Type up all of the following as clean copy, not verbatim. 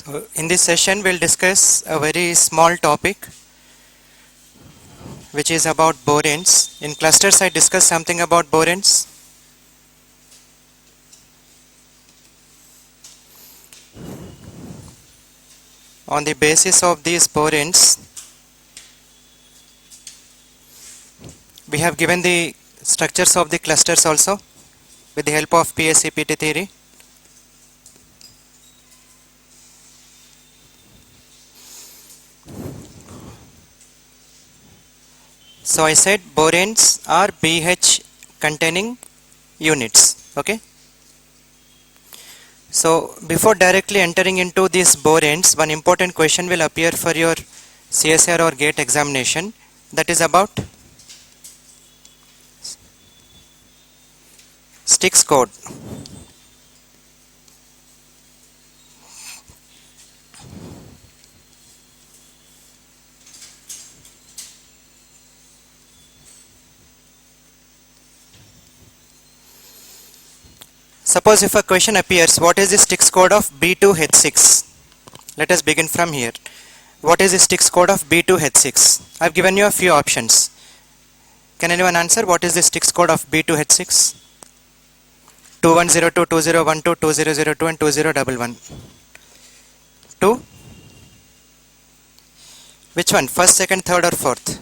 So in this session we'll discuss a very small topic which is about boranes. In clusters I discussed something about boranes. On the basis of these boranes we have given the structures of the clusters also with the help of PSEPT theory. So I said boranes are BH containing units. Okay. So before directly entering into these boranes, one important question will appear for your CSIR or GATE examination, that is about Styx code. Suppose if a question appears, what is the Styx code of B2H6? Let us begin from here. What is the Styx code of B2H6? I have given you a few options. Can anyone answer what is the Styx code of B2H6? 2102, 2012, 2002 and 2011. 2? Which one? First, second, third or fourth?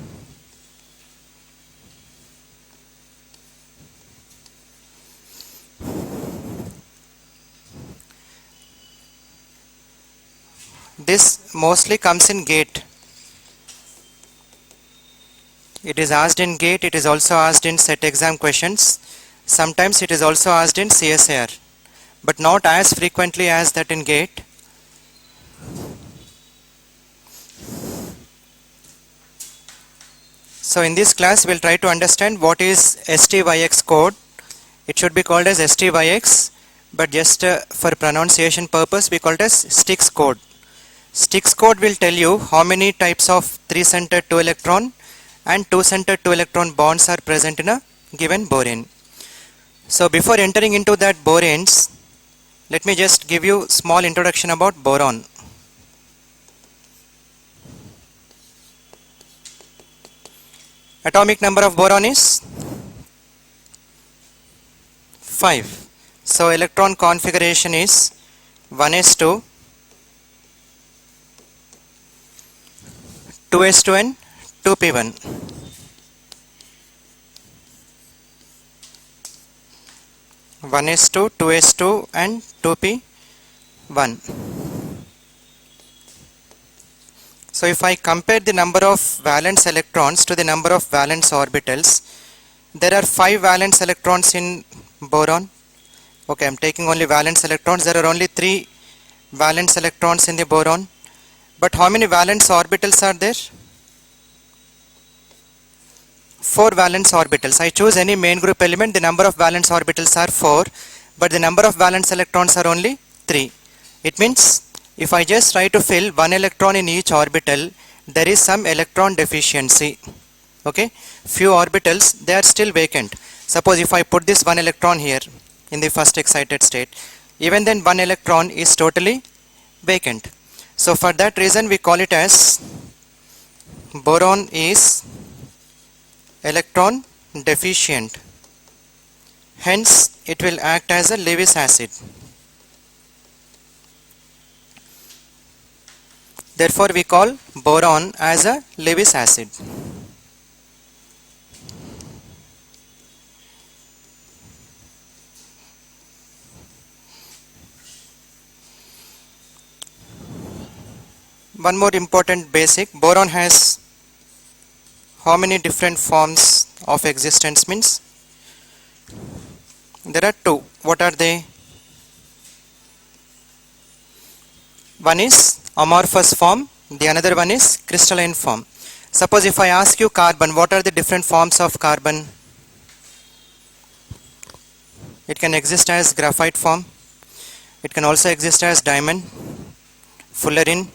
This mostly comes in GATE. It is asked in GATE, it is also asked in set exam questions. Sometimes it is also asked in CSIR, but not as frequently as that in GATE. So in this class we'll try to understand what is STYX code. It should be called as STYX, but just for pronunciation purpose we call it as Styx code. Styx code will tell you how many types of 3-centered 2-electron and 2-centered 2-electron bonds are present in a given borane. So before entering into that boranes, let me just give you small introduction about boron. Atomic number of boron is 5. So electron configuration is 1s2, 2s2 and 2p1. One s2, 2s2 and 2p1. So if I compare the number of valence electrons to the number of valence orbitals, there are 5 valence electrons in boron. Okay, I am taking only valence electrons. There are only 3 valence electrons in the boron. But how many valence orbitals are there? 4 valence orbitals. I choose any main group element, the number of valence orbitals are 4, but the number of valence electrons are only 3. It means if I just try to fill 1 electron in each orbital, there is some electron deficiency. Okay, few orbitals, they are still vacant. Suppose if I put this 1 electron here in the first excited state, even then 1 electron is totally vacant. So for that reason we call it as boron is electron deficient. Hence it will act as a Lewis acid. Therefore we call boron as a Lewis acid. One more important basic, boron has how many different forms of existence means? There are 2. What are they? One is amorphous form, the another one is crystalline form. Suppose if I ask you carbon, what are the different forms of carbon? It can exist as graphite form, it can also exist as diamond, fullerene,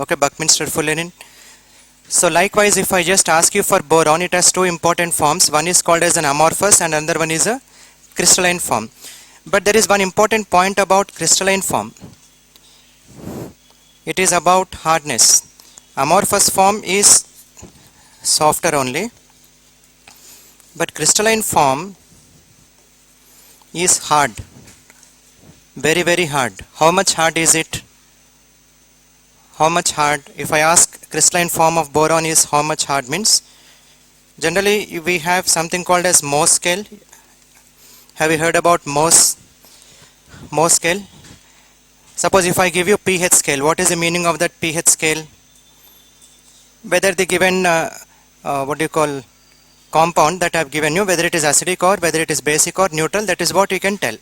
okay, Buckminster fullerene. So likewise if I just ask you for boron, it has 2 important forms. One is called as an amorphous and another one is a crystalline form. But there is one important point about crystalline form. it is about hardness. Amorphous form is softer only, but crystalline form is hard, very very hard. How much hard is it? How much hard? If I ask crystalline form of boron is how much hard means, generally we have something called as Mohs scale. Have you heard about Mohs scale? Suppose if I give you pH scale, what is the meaning of that pH scale? Whether the given what do you call compound that I have given you, whether it is acidic or whether it is basic or neutral, that is what you can tell.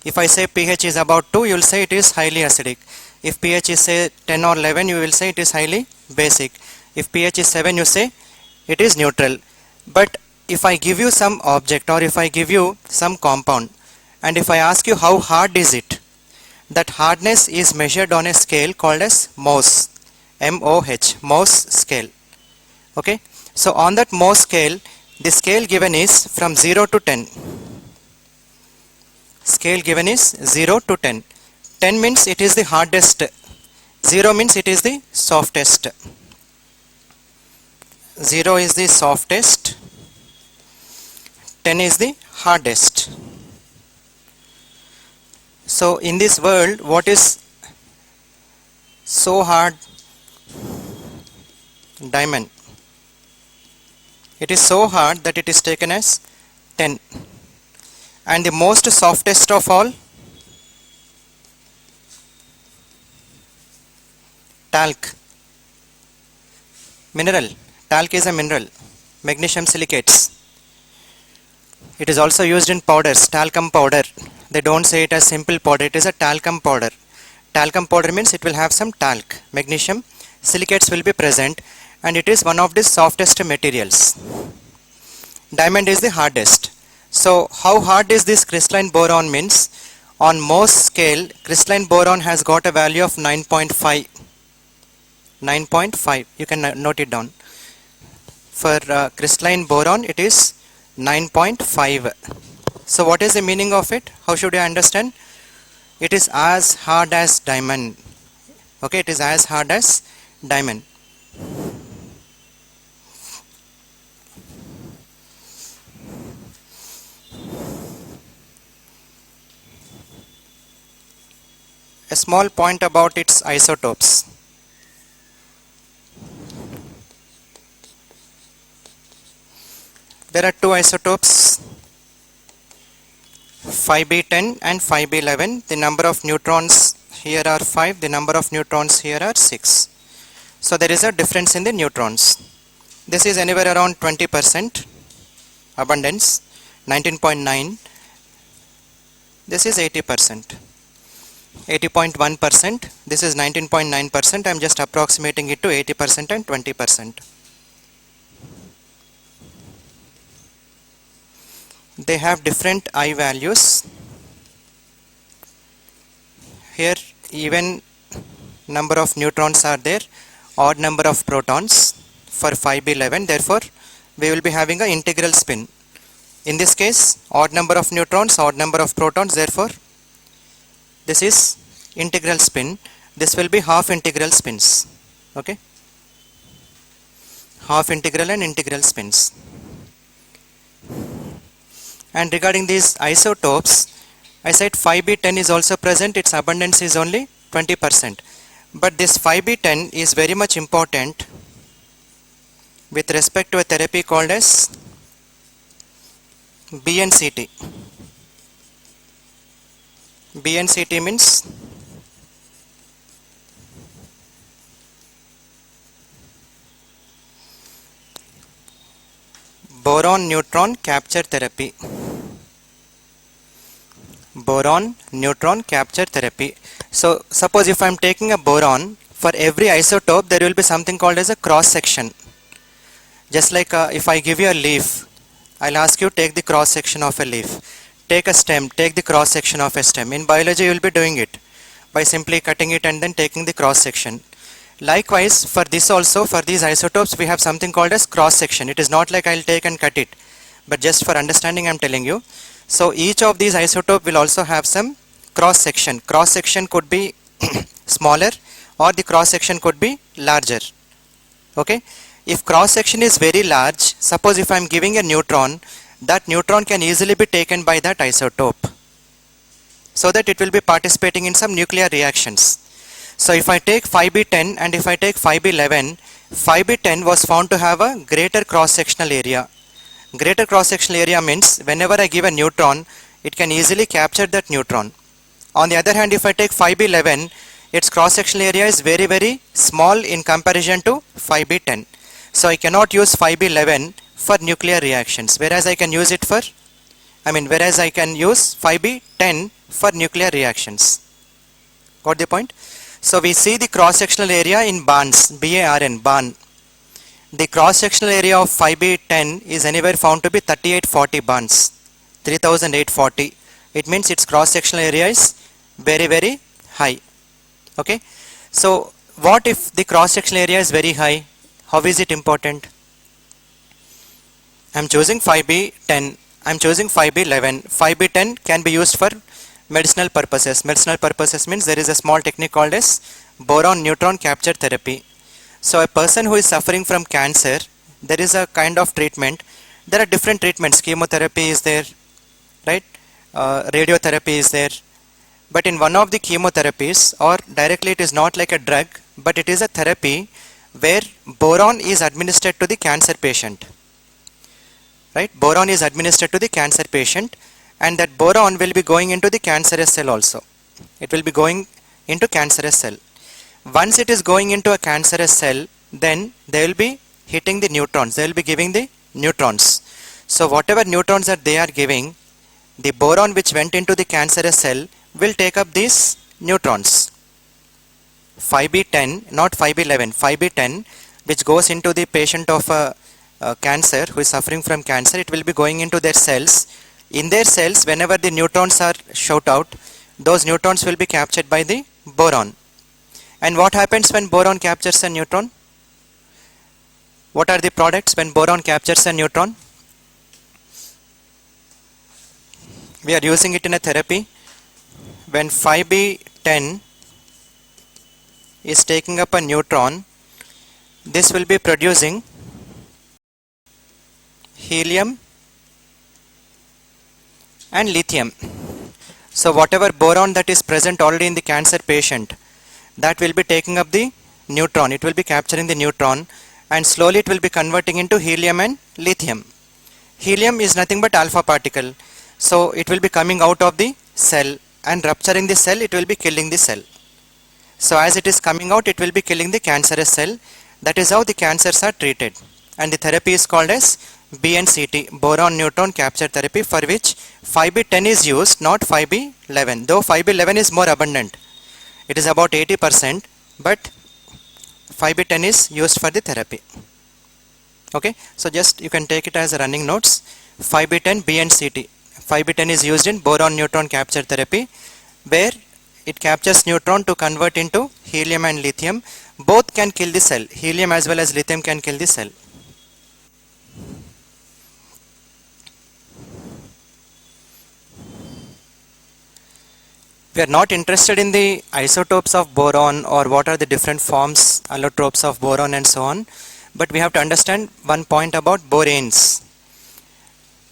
If I say pH is about 2, you will say it is highly acidic. If pH is say 10 or 11, you will say it is highly basic. If pH is 7, you say it is neutral. But if I give you some object or if I give you some compound and if I ask you how hard is it, that hardness is measured on a scale called as Mohs, M-O-H, Mohs scale. Okay, so on that Mohs scale, the scale given is from 0 to 10. Scale given is 0 to 10. 10 means it is the hardest, 0 means it is the softest. 0 is the softest, 10 is the hardest. So in this world, what is so hard? Diamond. It is so hard that it is taken as 10. And the most softest of all, talc. Mineral. Talc is a mineral. Magnesium silicates. It is also used in powders, talcum powder. They don't say it as simple powder, it is a talcum powder. Talcum powder means it will have some talc. Magnesium silicates will be present and it is one of the softest materials. Diamond is the hardest. So how hard is this crystalline boron means, on Mohs scale, crystalline boron has got a value of 9.5. 9.5, you can note it down. For crystalline boron, it is 9.5. So what is the meaning of it? How should you understand? It is as hard as diamond. Okay, it is as hard as diamond. A small point about its isotopes. There are two isotopes, 5b10 and 5b11. The number of neutrons here are 5, the number of neutrons here are 6. So there is a difference in the neutrons. This is anywhere around 20% abundance, 19.9. This is 80%. 80.1%. This is 19.9%. I am just approximating it to 80% and 20%. They have different I values. Here even number of neutrons are there, odd number of protons for 5b11. Therefore we will be having an integral spin. In this case, odd number of neutrons, odd number of protons, therefore this is integral spin. This will be half integral spins. Okay, half integral and integral spins. And regarding these isotopes, I said 5b10 is also present, its abundance is only 20%. But this 5b10 is very much important with respect to a therapy called as BNCT. BNCT means boron neutron capture therapy. Boron neutron capture therapy. So suppose if I am taking a boron, for every isotope there will be something called as a cross section. Just like if I give you a leaf, I'll ask you take the cross section of a leaf. Take a stem, take the cross section of a stem. In biology you will be doing it by simply cutting it and then taking the cross section. Likewise for this also, for these isotopes we have something called as cross section. It is not like I'll take and cut it, but just for understanding I'm telling you. So each of these isotope will also have some cross section. Cross section could be smaller or the cross section could be larger. Okay, if cross section is very large, suppose if I am giving a neutron, that neutron can easily be taken by that isotope, so that it will be participating in some nuclear reactions. So if I take 5b10 and if I take 5b11, 5b10 was found to have a greater cross sectional area. Greater cross sectional area means whenever I give a neutron, it can easily capture that neutron. On the other hand, if I take 5b11, its cross sectional area is very small in comparison to 5b10. So I cannot use 5b11 for nuclear reactions, whereas I can use 5b10 for nuclear reactions. Got the point? So we see the cross sectional area in barns, BARN, barn. The cross sectional area of 5b10 is anywhere found to be 3840 barns, 3840. It means its cross sectional area is very high. Okay, so what if the cross sectional area is very high? How is it important? I am choosing 5b10, I am choosing 5b11. 5b10 can be used for medicinal purposes. Medicinal purposes means there is a small technique called as boron neutron capture therapy. So a person who is suffering from cancer, there is a kind of treatment. There are different treatments. Chemotherapy is there, right? Radiotherapy is there. But in one of the chemotherapies, or directly it is not like a drug, but it is a therapy where boron is administered to the cancer patient. Right? Boron is administered to the cancer patient, and that boron will be going into the cancerous cell also. It will be going into cancerous cell. Once it is going into a cancerous cell, then they will be hitting the neutrons. They will be giving the neutrons. So whatever neutrons that they are giving, the boron which went into the cancerous cell will take up these neutrons. 5b10, not 5b11, 5b10, which goes into the patient of a cancer who is suffering from cancer, it will be going into their cells. In their cells, whenever the neutrons are shot out, those neutrons will be captured by the boron. And what happens when boron captures a neutron? What are the products when boron captures a neutron? We are using it in a therapy. When 5b10 is taking up a neutron, this will be producing helium and lithium. So whatever boron that is present already in the cancer patient, that will be taking up the neutron. It will be capturing the neutron, and slowly it will be converting into helium and lithium. Helium is nothing but alpha particle. So it will be coming out of the cell and rupturing the cell, it will be killing the cell. So as it is coming out, it will be killing the cancerous cell. That is how the cancers are treated. And the therapy is called as BNCT, boron neutron capture therapy, for which 5b10 is used, not 5b11. Though 5b11 is more abundant. It is about 80%, but 5b10 is used for the therapy. Okay, so just you can take it as a running notes. 5b10 BNCT. 5b10 is used in boron neutron capture therapy, where it captures neutron to convert into helium and lithium. Both can kill the cell. Helium as well as lithium can kill the cell. We are not interested in the isotopes of boron or what are the different forms, allotropes of boron and so on, but we have to understand one point about boranes.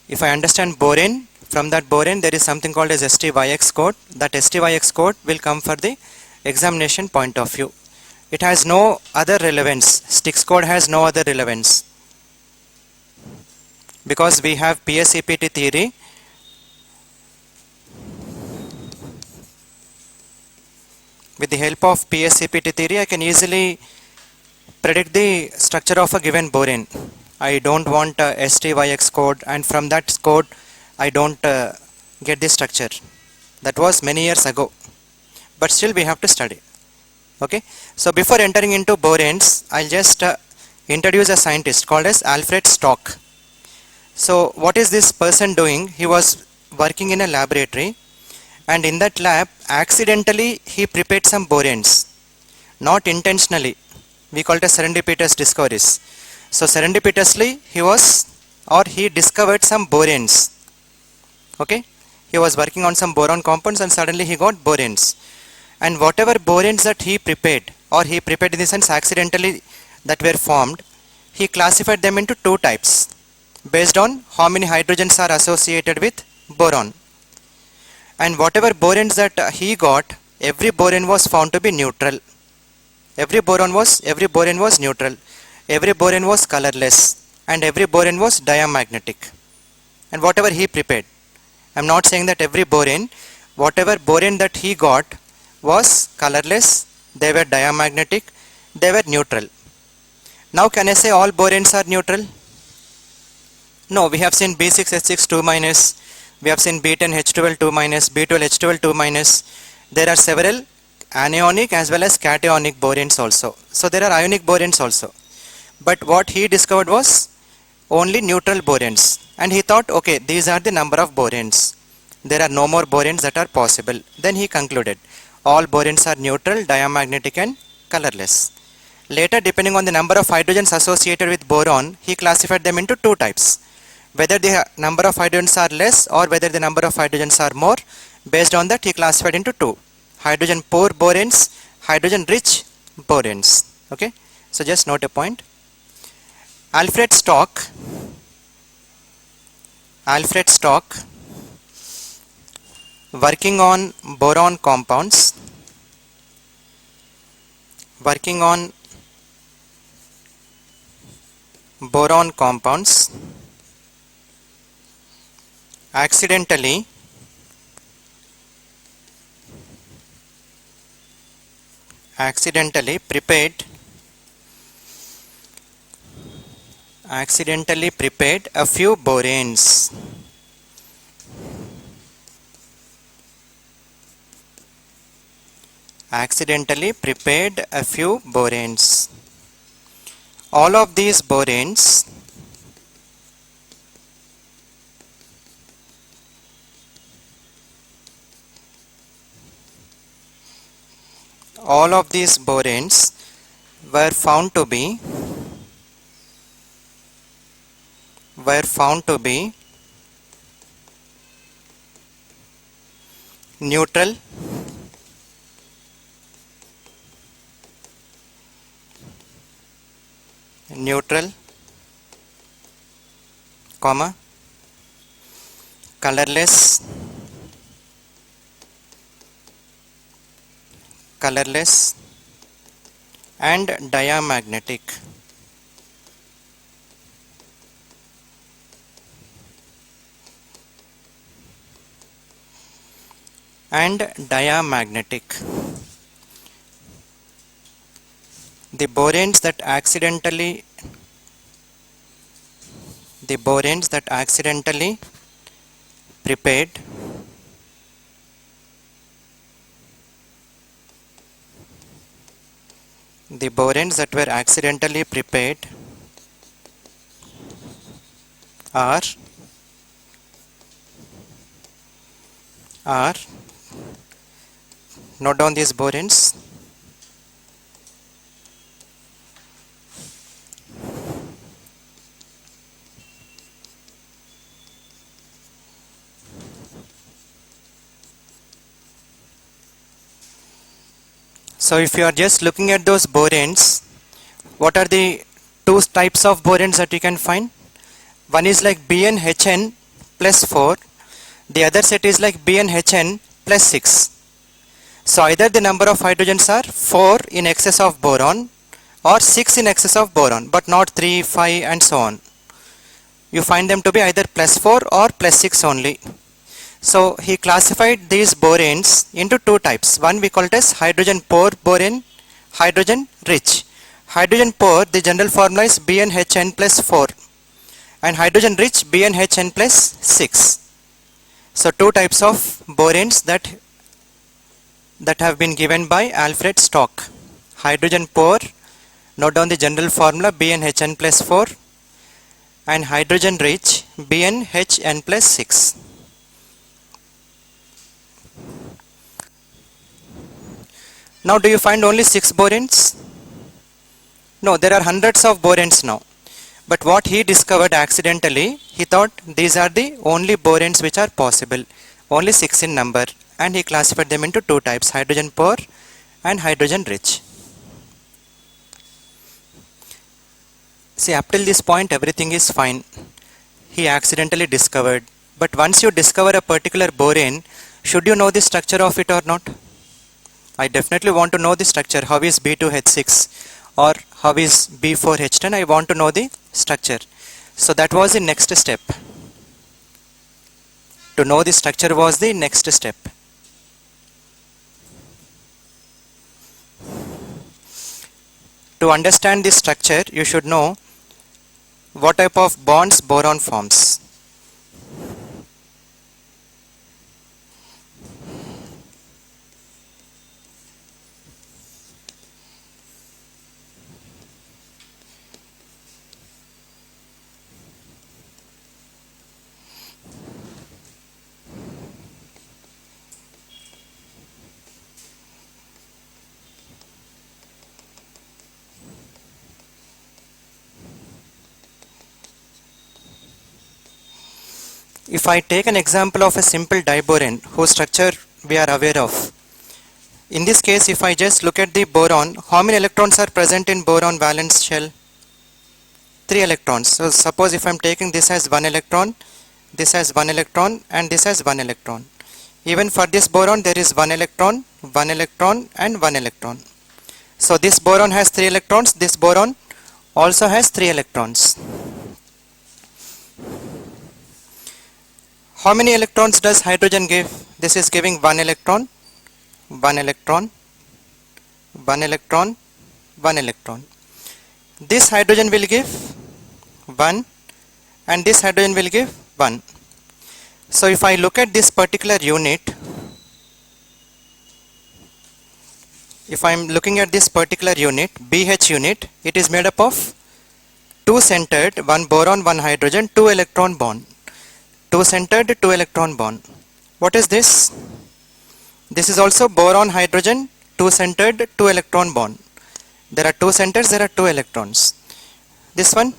If I understand borane, from that borane there is something called as STYX code. That STYX code will come for the examination point of view. It has no other relevance. Styx code has no other relevance, because we have PSEPT theory. With the help of PSEPT theory, I can easily predict the structure of a given borane. I don't want STYX code, and from that code I don't get the structure. That was many years ago, but still we have to study. Okay, so before entering into boranes, I'll just introduce a scientist called as Alfred Stock. So what is this person doing? He was working in a laboratory, and in that lab accidentally he prepared some boranes, not intentionally. We call it as serendipitous discoveries. So serendipitously he discovered some boranes. Okay, he was working on some boron compounds and suddenly he got boranes, and whatever boranes that he prepared, or he prepared in the sense accidentally that were formed, he classified them into two types based on how many hydrogens are associated with boron. And whatever boranes that he got, every boron was found to be neutral. Every boron was neutral. Every boron was colorless, and every boron was diamagnetic. And whatever he prepared, I'm not saying that every boron, whatever boron that he got was colorless, they were diamagnetic, they were neutral. Now can I say all boranes are neutral? No, we have seen B6H6 2 minus, we have seen B10 H12 2 minus, B12 H12 2 minus. There are several anionic as well as cationic boranes also. So there are ionic boranes also. But what he discovered was only neutral boranes. And he thought, okay, these are the number of boranes. There are no more boranes that are possible. Then he concluded, all boranes are neutral, diamagnetic and colorless. Later, depending on the number of hydrogens associated with boron, he classified them into two types. Whether the number of hydrogens are less or whether the number of hydrogens are more, based on that he classified into two. Hydrogen poor boranes, hydrogen rich boranes. Okay, so just note a point. Alfred Stock working on boron compounds, accidentally prepared a few boranes. All of these boranes were found to be neutral, colorless, and diamagnetic. The boranes that accidentally prepared are note down these boranes. So if you are just looking at those boranes, what are the two types of boranes that you can find? One is like BnHn plus 4, the other set is like BnHn plus 6. So either the number of hydrogens are 4 in excess of boron or 6 in excess of boron, but not 3, 5 and so on. You find them to be either plus 4 or plus 6 only. So he classified these boranes into two types. One we call it as hydrogen poor boron, hydrogen rich. Hydrogen poor, the general formula is BnHn plus 4 and hydrogen rich BnHn plus 6. So two types of boranes that have been given by Alfred Stock. Hydrogen poor, note down the general formula BnHn plus 4 and hydrogen rich BnHn plus 6. Now do you find only 6 boranes? No, there are hundreds of boranes now. But what he discovered accidentally, he thought these are the only boranes which are possible. Only 6 in number. And he classified them into two types, hydrogen poor and hydrogen rich. See, up till this point everything is fine. He accidentally discovered. But once you discover a particular borane, should you know the structure of it or not? I definitely want to know the structure. How is B2H6 or how is B4H10? I want to know the structure. So that was the next step. To know the structure was the next step. To understand this structure, you should know what type of bonds boron forms. If I take an example of a simple diborane whose structure we are aware of. In this case, if I just look at the boron, how many electrons are present in boron valence shell? 3 electrons. So suppose if I am taking this as 1 electron, this has 1 electron and this has 1 electron. Even for this boron there is 1 electron, 1 electron and 1 electron. So this boron has 3 electrons, this boron also has 3 electrons. How many electrons does hydrogen give? This is giving 1 electron, 1 electron, 1 electron, 1 electron. This hydrogen will give 1 and this hydrogen will give 1. So if I look at this particular unit, if I am looking at this particular unit, BH unit, it is made up of 2 centered, 1 boron, 1 hydrogen, 2 electron bond. 2 centered, 2 electron bond. What is this? This is also boron hydrogen, 2 centered, 2 electron bond. There are 2 centers, there are 2 electrons. This one,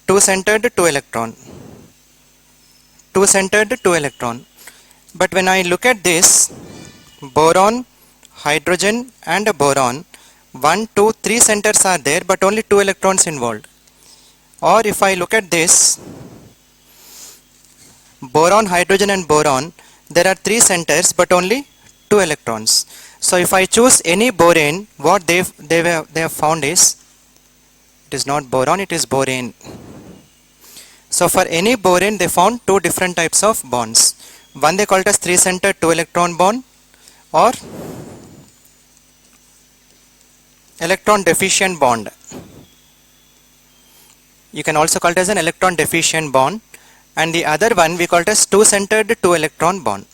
2 centered, 2 electron. 2 centered, 2 electron. But when I look at this, boron, hydrogen and a boron, 1, 2, 3 centers are there, but only 2 electrons involved. Or if I look at this, boron, hydrogen and boron, there are 3 centers but only 2 electrons. So if I choose any borane, what they have found is, it is not boron, it is borane. So for any borane they found 2 different types of bonds. One they call it as 3 centered 2 electron bond or electron deficient bond. You can also call it as an electron deficient bond. And the other one we call it as 2 centered 2 electron bond.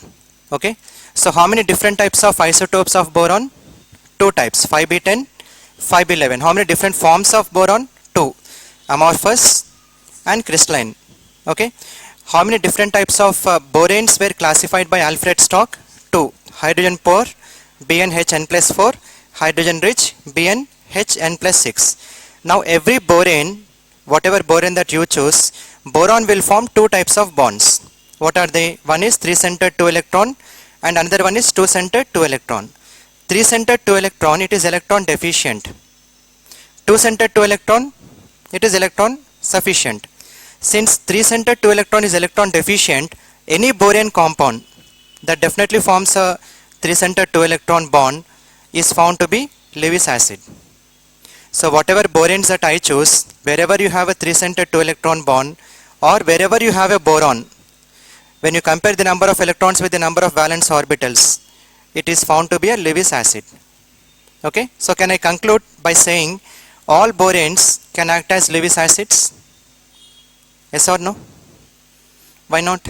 Okay. So how many different types of isotopes of boron? 2 types, 5b10, 5b11. How many different forms of boron? 2. Amorphous and crystalline. Okay. How many different types of boranes were classified by Alfred Stock? 2. Hydrogen poor, BnHn plus 4, hydrogen rich, BnHn plus 6. Now every borane, whatever borane that you choose, boron will form 2 types of bonds. What are they? One is 3 centered 2 electron and another one is 2 centered 2 electron. 3 centered 2 electron, it is electron deficient. 2 centered 2 electron, it is electron sufficient. Since 3 centered 2 electron is electron deficient, any borane compound that definitely forms a 3 centered 2 electron bond is found to be Lewis acid. So whatever boranes that I choose, wherever you have a 3 centered 2 electron bond or wherever you have a boron, when you compare the number of electrons with the number of valence orbitals, it is found to be a Lewis acid. Okay, so can I conclude by saying all boranes can act as Lewis acids? Yes or no? Why not?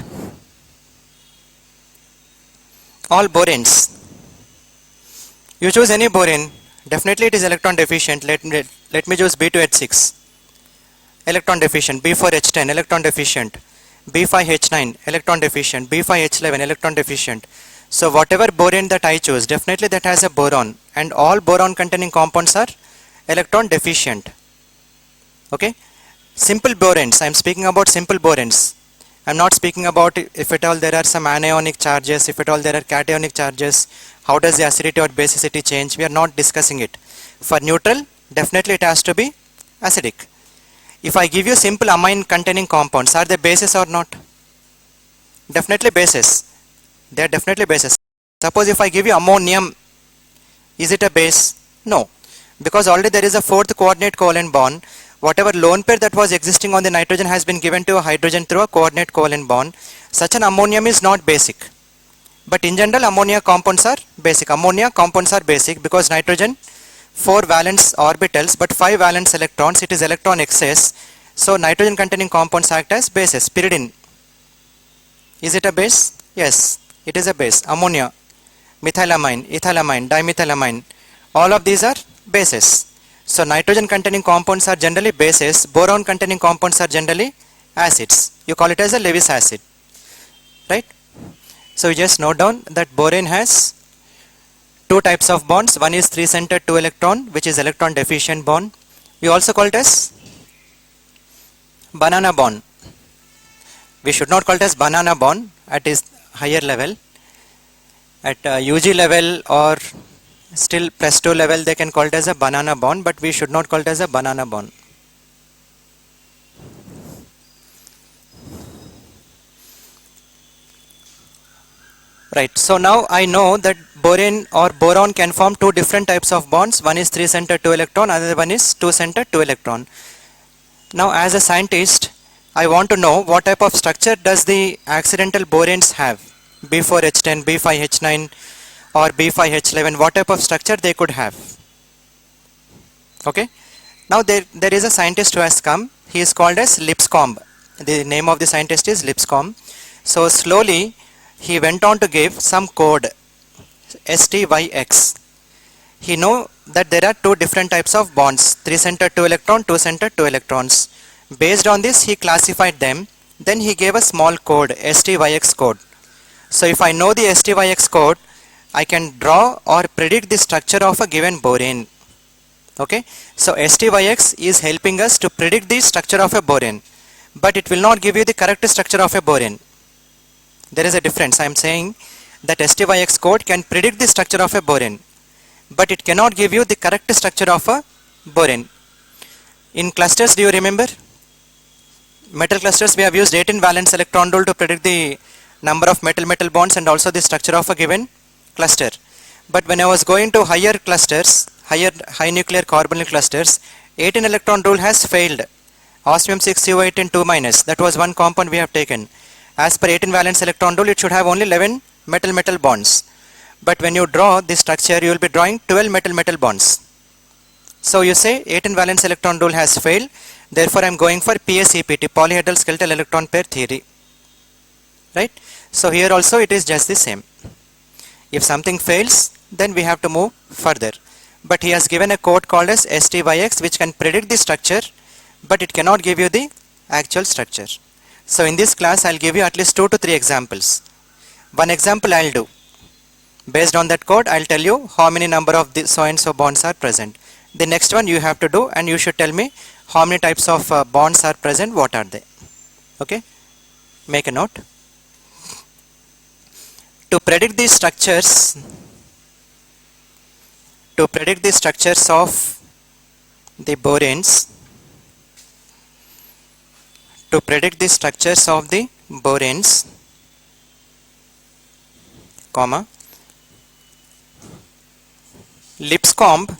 All boranes. You choose any borane, definitely it is electron deficient. Let me choose B2H6, electron deficient, B4H10, electron deficient, B5H9, electron deficient, B5H11, electron deficient. So whatever borane that I choose, definitely that has a boron, and all boron containing compounds are electron deficient. Okay, simple boranes, I am speaking about simple boranes. I am not speaking about if at all there are some anionic charges, if at all there are cationic charges, how does the acidity or basicity change. We are not discussing it. For neutral, definitely it has to be acidic. If I give you simple amine containing compounds, are they bases or not? Definitely bases. They are definitely bases. Suppose if I give you ammonium, is it a base? No, because already there is a fourth coordinate covalent bond. Whatever lone pair that was existing on the nitrogen has been given to a hydrogen through a coordinate covalent bond. Such an ammonium is not basic. But in general, ammonia compounds are basic. Ammonia compounds are basic because nitrogen 4 valence orbitals but 5 valence electrons. It is electron excess. So nitrogen containing compounds act as bases. Pyridine. Is it a base? Yes, it is a base. Ammonia, methylamine, ethylamine, dimethylamine. All of these are bases. So nitrogen containing compounds are generally bases. Boron containing compounds are generally acids. You call it as a Lewis acid. Right? So you just note down that borane has two types of bonds. One is 3-centered 2-electron, which is electron deficient bond. We also call it as banana bond. We should not call it as banana bond at its higher level. At UG level or still +2 level, they can call it as a banana bond, but we should not call it as a banana bond. Right, so now I know that borane or boron can form two different types of bonds. One is 3-centered 2-electron, another one is 2-centered 2-electron. Now as a scientist, I want to know what type of structure does the accidental boranes have. B4H10, B5H9 or B5H11, what type of structure they could have. Okay, now there is a scientist who has come. He is called as Lipscomb. The name of the scientist is Lipscomb. So slowly he went on to give some code STYX. He know that there are two different types of bonds, 3-centered 2-electron, 2-centered 2 electrons. Based on this he classified them. Then he gave a small code, STYX code. So if I know the STYX code, I can draw or predict the structure of a given borane. Okay, so STYX is helping us to predict the structure of a borane, but it will not give you the correct structure of a borane. There is a difference. I am saying that STYX code can predict the structure of a borane, but it cannot give you the correct structure of a borane. In clusters, do you remember? Metal clusters, we have used 18 valence electron rule to predict the number of metal-metal bonds and also the structure of a given cluster. But when I was going to higher clusters, high nuclear carbonyl clusters, 18 electron rule has failed. Osmium 6U18 2-, that was one compound we have taken. As per 18 valence electron rule, it should have only 11 metal-metal bonds. But when you draw this structure, you will be drawing 12 metal-metal bonds. So you say 18 valence electron rule has failed. Therefore, I am going for PSEPT, polyhedral skeletal electron pair theory. Right? So here also it is just the same. If something fails, then we have to move further. But he has given a code called as STYX, which can predict the structure, but it cannot give you the actual structure. So in this class, I'll give you at least 2 to 3 examples. One example I'll do. Based on that code, I'll tell you how many number of the so and so bonds are present. The next one you have to do, and you should tell me how many types of bonds are present, what are they. Okay, make a note. To predict the structures of the boranes, comma, Lipscomb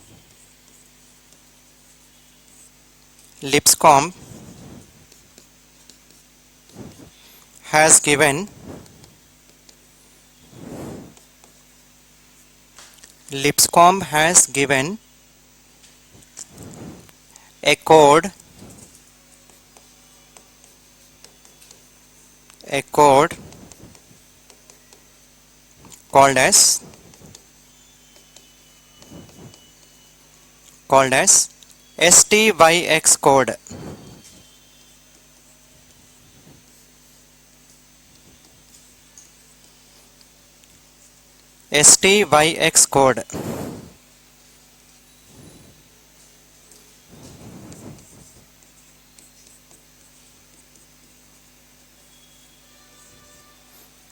has given a code called as STYX code. STYX code.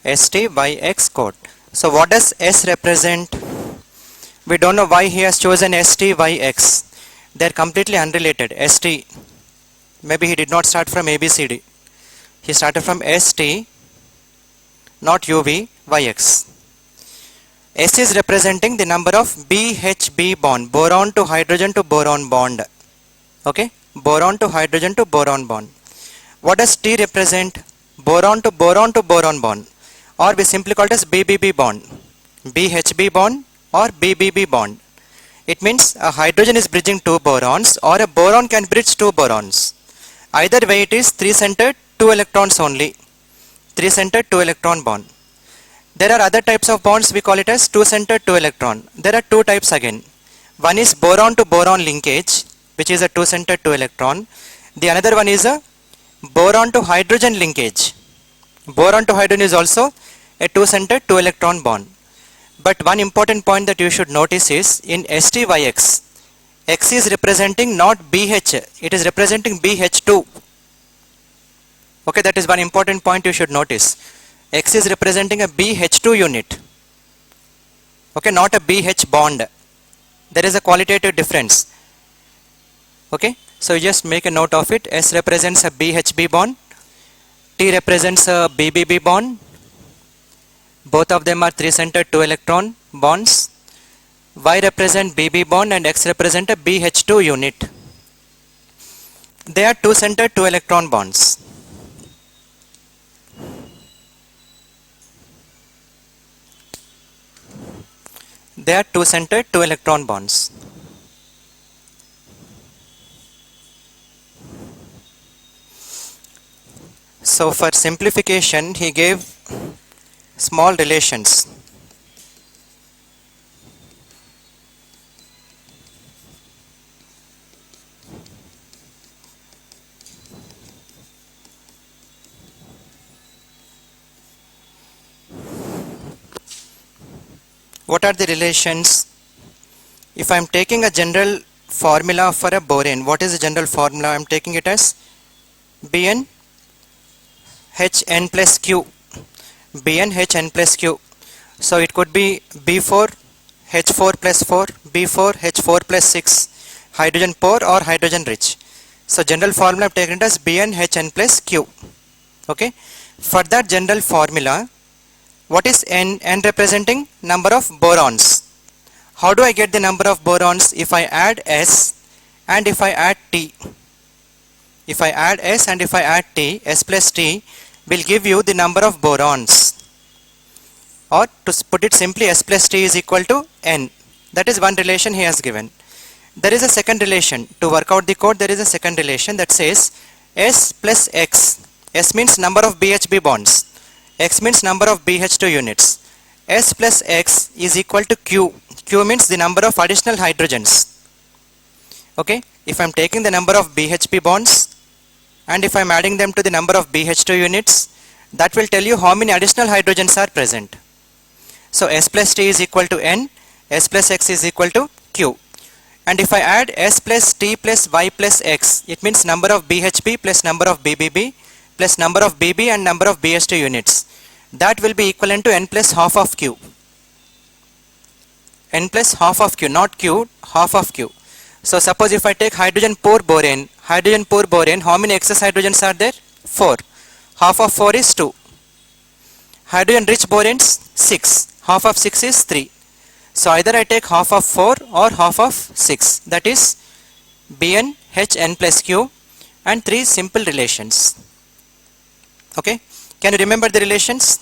STYX code. So what does S represent? We don't know why he has chosen STYX. They are completely unrelated. ST Maybe he did not start from ABCD. He started from ST, not UV, YX. S is representing the number of BHB bond, boron to hydrogen to boron bond. Okay, boron to hydrogen to boron bond. What does T represent? Boron to boron to boron bond, or we simply call it as BBB bond, BHB bond or BBB bond. It means a hydrogen is bridging two borons, or a boron can bridge two borons. Either way it is 3-centered 2 electrons only. 3-centered 2 electron bond. There are other types of bonds, we call it as 2-centered 2 electron. There are two types again. One is boron to boron linkage, which is a 2-centered 2 electron. The another one is a boron to hydrogen linkage. Boron to hydrogen is also a 2-centered 2 electron bond. But one important point that you should notice is in STYX, X is representing not BH, it is representing BH2. Okay, that is one important point you should notice. X is representing a BH2 unit. Okay, not a BH bond. There is a qualitative difference. Okay, so you just make a note of it. S represents a BHB bond. T represents a BBB bond. Both of them are 3-centered 2 electron bonds. Y represent BB bond and X represent a BH2 unit. They are 2-centered 2 electron bonds. They are 2-centered 2 electron bonds. So for simplification, he gave small relations. What are the relations? If I am taking a general formula for a borane, what is the general formula? I am taking it as Bn Hn plus Q. Bn Hn plus Q. So it could be B4 H4 plus 4, B4 H4 plus 6, hydrogen poor or hydrogen rich. So general formula I have taken it as Bn Hn plus Q. Okay. For that general formula, what is N? N representing number of borons. How do I get the number of borons? If I add S and if I add T. If I add S and if I add T, S plus T will give you the number of borons. Or to put it simply, S plus T is equal to N. That is one relation he has given. There is a second relation. To work out the code, there is a second relation that says S plus X. S means number of BHB bonds. X means number of BH2 units. S plus X is equal to Q. Q means the number of additional hydrogens. Okay. If I am taking the number of BHB bonds and if I am adding them to the number of BH2 units, that will tell you how many additional hydrogens are present. So S plus T is equal to N, S plus X is equal to Q. And if I add S plus T plus Y plus X, it means number of BHB plus number of BBB plus number of BB and number of BH2 units. That will be equivalent to N plus half of Q. N plus half of Q, not Q, half of Q. So suppose if I take hydrogen poor borane, how many excess hydrogens are there? 4. Half of 4 is 2. Hydrogen rich boranes, 6. Half of 6 is 3. So either I take half of 4 or half of 6. That is Bn Hn plus Q and 3 simple relations. Okay. Can you remember the relations?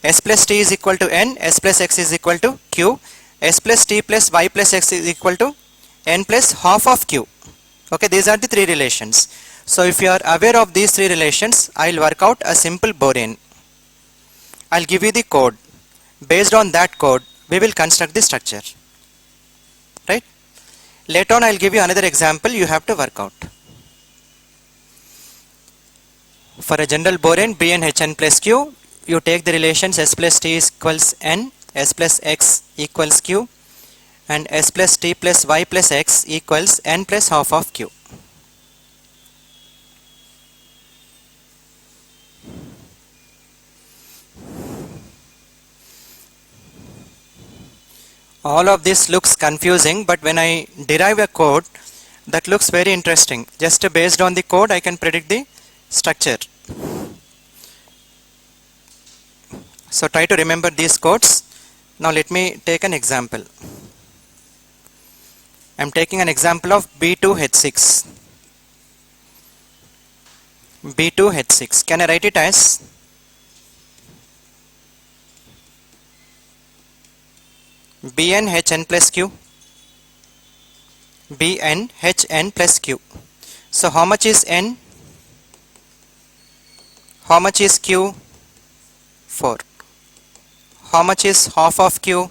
S plus T is equal to N, S plus X is equal to Q, S plus T plus Y plus X is equal to N plus half of Q. Okay, these are the 3 relations. So if you are aware of these 3 relations, I will work out a simple borane. I will give you the code. Based on that code, we will construct the structure. Right? Later on I will give you another example you have to work out. For a general borane Bn Hn plus Q, you take the relations S plus T equals N, S plus X equals Q, and S plus T plus Y plus X equals N plus half of Q. All of this looks confusing, but when I derive a code, That looks very interesting. Just based on the code, I can predict the structure. So try to remember these codes. Now let me take an example. I am taking an example of B2H6. B2H6. Can I write it as BnHn plus Q? BnHn plus Q. So how much is N? How much is Q? 4. How much is half of Q?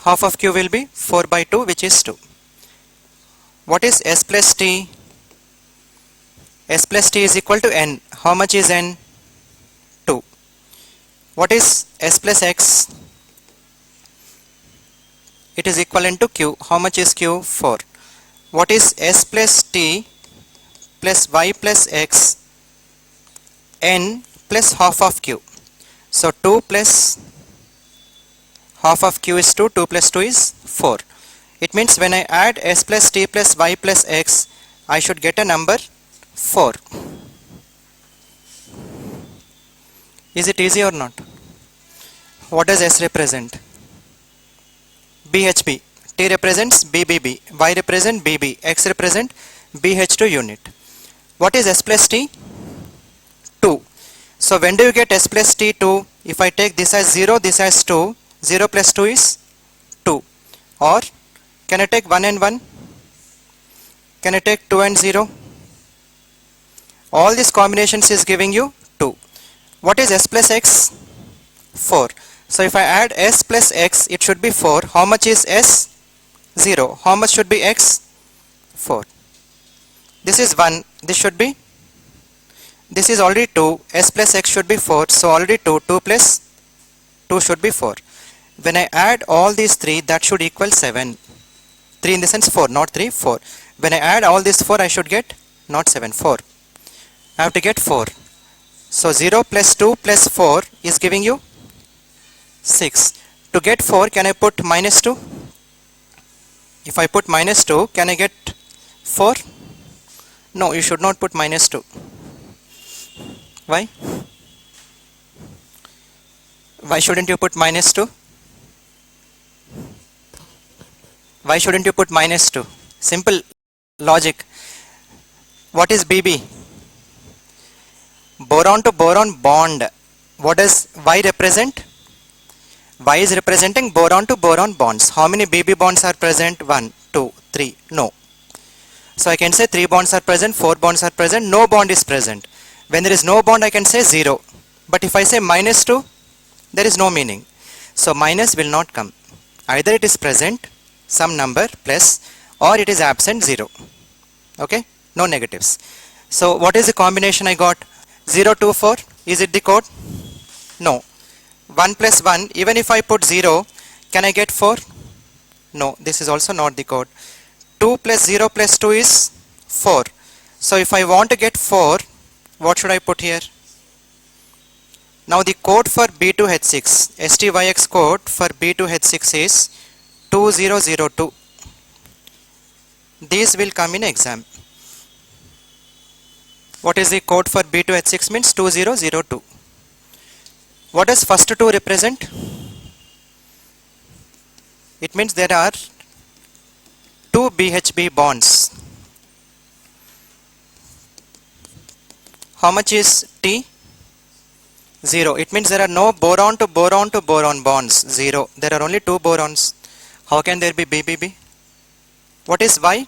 Half of Q will be 4 by 2, which is 2. What is S plus T? S plus T is equal to N. How much is N? 2. What is S plus X? It is equivalent to Q. How much is Q? 4. What is S plus T plus Y plus X? N plus half of Q. So 2 plus half of Q is 2. 2 plus 2 is 4. It means when I add S plus T plus Y plus X, I should get a number 4. Is it easy or not? What does S represent? BHB. T represents BBB. Y represent BB. X represent BH2 unit. What is S plus T? 2. So when do you get S plus T? 2. If I take this as 0, this as 2, 0 plus 2 is 2. Or can I take 1 and 1? Can I take 2 and 0? All these combinations is giving you 2. What is S plus X? 4. So if I add S plus X, it should be 4. How much is S? 0. How much should be X? 4. This is 1. This should be? This is already 2. S plus X should be 4. So already 2. 2 plus 2 should be 4. When I add all these 3, that should equal 7. 3 in the sense 4, not 3, 4. When I add all these 4, I should get not 7, 4. I have to get 4. So 0 plus 2 plus 4 is giving you 6. To get 4, can I put minus 2? If I put minus 2, can I get 4? No, you should not put minus 2. Why? Why shouldn't you put minus 2? Why shouldn't you put minus 2? Simple logic. What is BB? Boron to boron bond. What does Y represent? Y is representing boron to boron bonds. How many BB bonds are present? 1, 2, 3. No. So I can say 3 bonds are present, 4 bonds are present, no bond is present. When there is no bond, I can say 0. But if I say minus 2, there is no meaning. So minus will not come. Either it is present, some number plus, or it is absent 0. Okay? No negatives. So what is the combination I got? 0, 2, 4. Is it the code? No. 1 plus 1, even if I put 0, can I get 4? No, this is also not the code. 2 plus 0 plus 2 is 4. So if I want to get 4, what should I put here? Now the code for B2H6, STYX code for B2H6 is 2002. These will come in exam. What is the code for B2H6 means 2002. What does first 2 represent? It means there are 2 BHB bonds. How much is T? 0. It means there are no boron to boron to boron bonds. 0. There are only 2 borons. How can there be BBB? What is Y?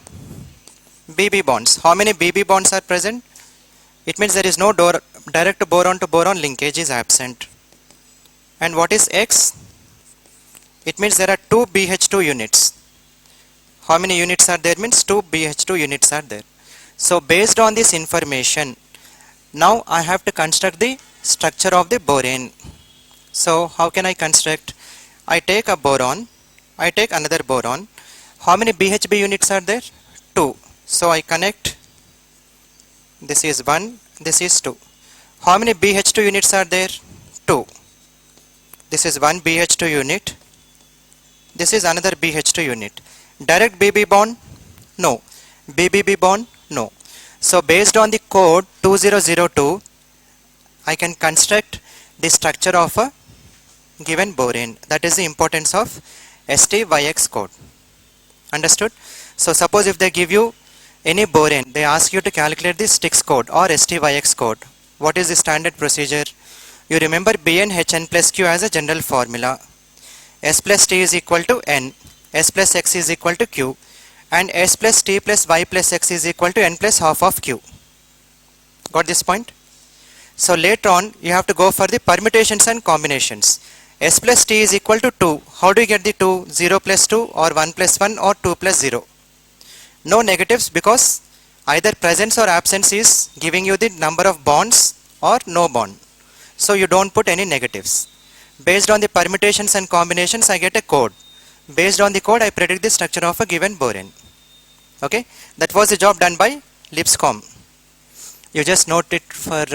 BB bonds. How many BB bonds are present? It means there is no direct boron to boron linkage is absent. And what is X? It means there are 2 BH2 units. How many units are there? Means 2 BH2 units are there. So based on this information, now I have to construct the structure of the borane. So how can I construct? I take a boron, I take another boron. How many BHB units are there? 2. So I connect. This is 1, this is 2. How many BH2 units are there? 2. This is one BH2 unit. This is another BH2 unit. Direct BB bond? No. BBB bond? No. So based on the code 2002, I can construct the structure of a given borane. That is the importance of STYX code. Understood? So suppose if they give you any borane, they ask you to calculate the Styx code or STYX code. What is the standard procedure? You remember Bn Hn plus Q as a general formula. S plus T is equal to N, S plus X is equal to Q, and S plus T plus Y plus X is equal to N plus half of Q. Got this point? So later on, you have to go for the permutations and combinations. S plus T is equal to 2. How do you get the 2? 0 plus 2 or 1 plus 1 or 2 plus 0. No negatives because either presence or absence is giving you the number of bonds or no bond. So you don't put any negatives. Based on the permutations and combinations, I get a code. Based on the code, I predict the structure of a given borane. Okay, that was the job done by Lipscomb. You just note it for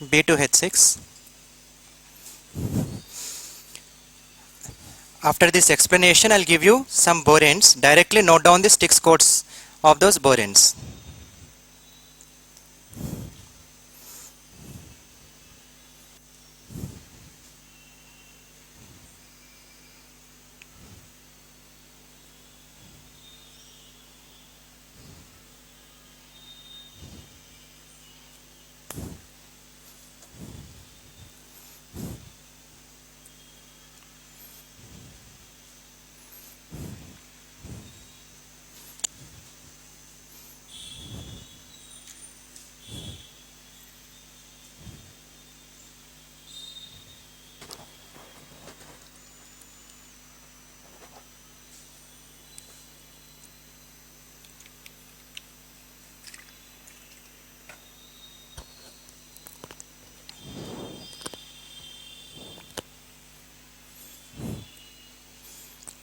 B2H6. After this explanation, I'll give you some boranes. Directly note down the Styx codes of those boranes.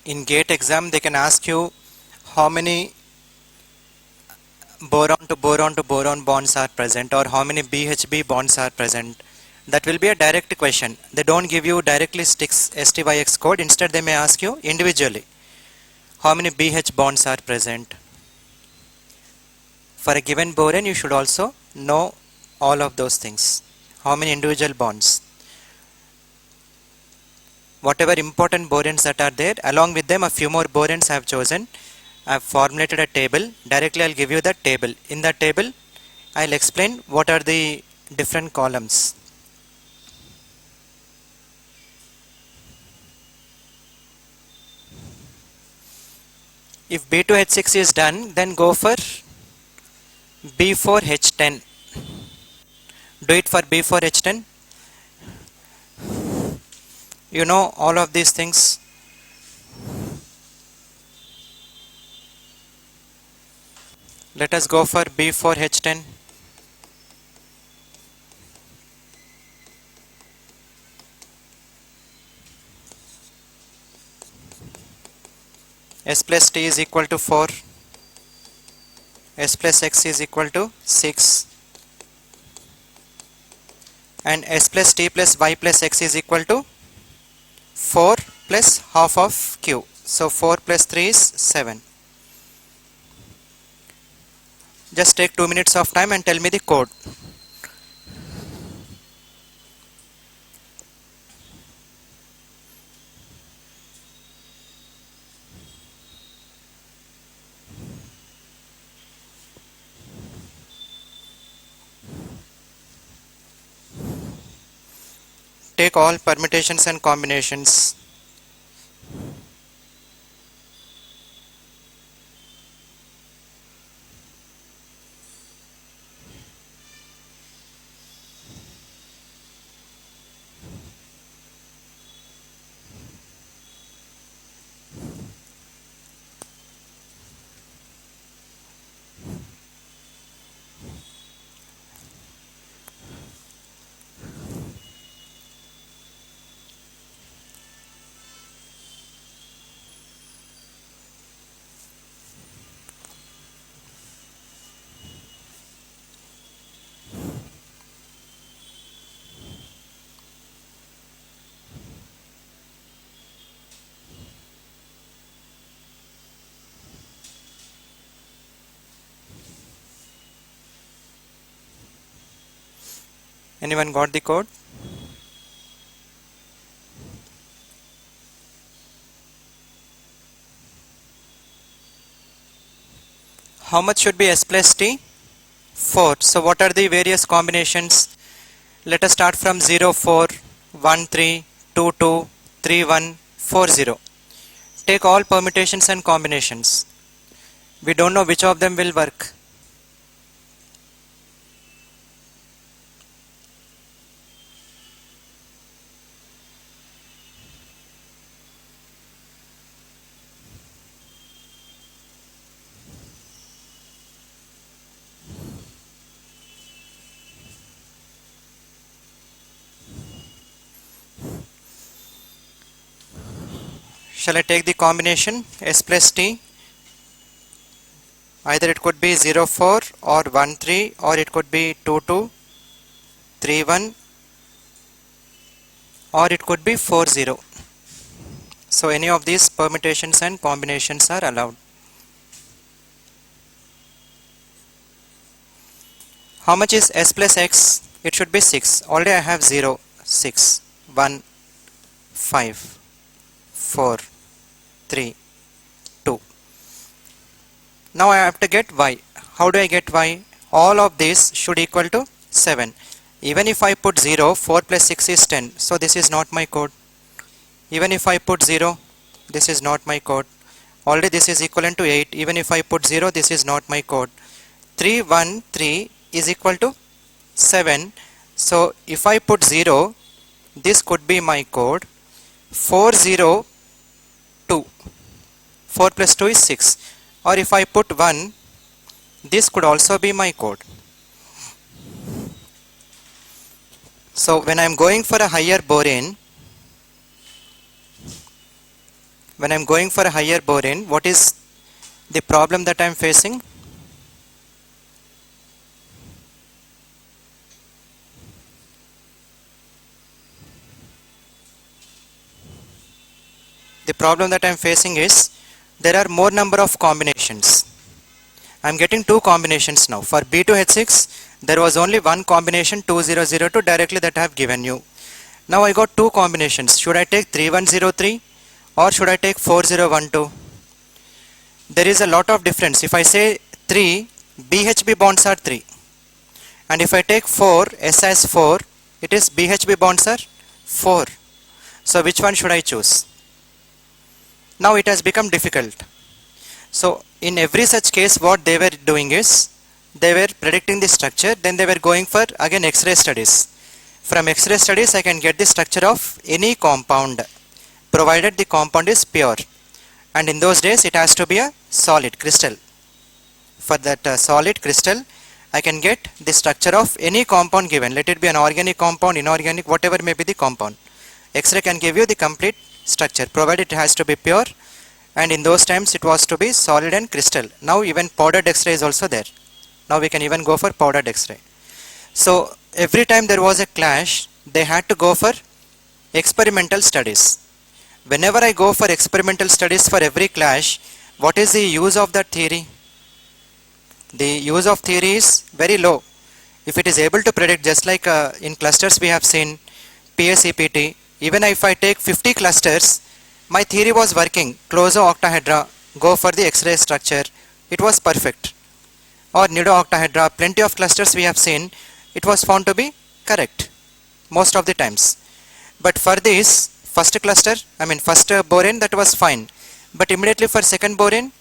In GATE exam, they can ask you how many boron to boron to boron bonds are present or how many BHB bonds are present. That will be a direct question. They don't give you directly Styx STYX code. Instead, they may ask you individually how many BH bonds are present. For a given boron, you should also know all of those things. How many individual bonds. Whatever important boranes that are there, along with them a few more boranes I have chosen. I have formulated a table. Directly I'll give you that table. In that table, I'll explain what are the different columns. If B2H6 is done, then go for B4H10. Do it for B4H10. You know all of these things. Let us go for B4H10. S plus T is equal to 4. S plus X is equal to 6. And S plus T plus Y plus X is equal to 4 plus half of Q. So 4 plus 3 is 7. Just take 2 minutes of time and tell me the code. Take all permutations and combinations. Anyone got the code? How much should be S plus T? 4. So what are the various combinations? Let us start from 0, 4, 1, 3, 2, 2, 3, 1, 4, 0. Take all permutations and combinations. We don't know which of them will work. Shall I take the combination S plus T? Either it could be 0, 4 or 1, 3, or it could be 2, 2, 3, 1, or it could be 4, 0. So any of these permutations and combinations are allowed. How much is S plus X? It should be 6. Already I have 0, 6, 1, 5, 4, 3, 2. Now I have to get Y. How do I get Y? All of this should equal to 7. Even if I put 0, 4 plus 6 is 10. So this is not my code. Even if I put 0, this is not my code. Already this is equivalent to 8. Even if I put 0, this is not my code. 3, 1, 3 is equal to 7. So if I put 0, this could be my code. 4, 0, 2. 4 plus 2 is 6. Or if I put 1, this could also be my code. So when I am going for a higher borane, what is the problem that I am facing? The problem that I am facing is there are more number of combinations. I am getting two combinations now. For B2H6, there was only one combination 2002 directly that I have given you. Now I got two combinations. Should I take 3103 or should I take 4012? There is a lot of difference. If I say 3, BHB bonds are 3. And if I take 4, S as 4, it is BHB bonds are 4. So which one should I choose? Now it has become difficult. So in every such case, what they were doing is, they were predicting the structure, then they were going for again X-ray studies. From X-ray studies, I can get the structure of any compound, provided the compound is pure. And in those days, it has to be a solid crystal. For that solid crystal, I can get the structure of any compound given. Let it be an organic compound, inorganic, whatever may be the compound. X-ray can give you the complete structure, provided it has to be pure. And in those times it was to be solid and crystal. Now even powdered X-ray is also there. Now we can even go for powdered X-ray. So every time there was a clash, they had to go for experimental studies. Whenever I go for experimental studies for every clash, what is the use of that theory? The use of theory is very low. If it is able to predict, just like in clusters we have seen PACPT, even if I take 50 clusters, my theory was working. Closure octahedra, go for the X-ray structure, it was perfect. Or nido octahedra, plenty of clusters we have seen, it was found to be correct most of the times. But for this first cluster, first borane, that was fine. But immediately for second borane,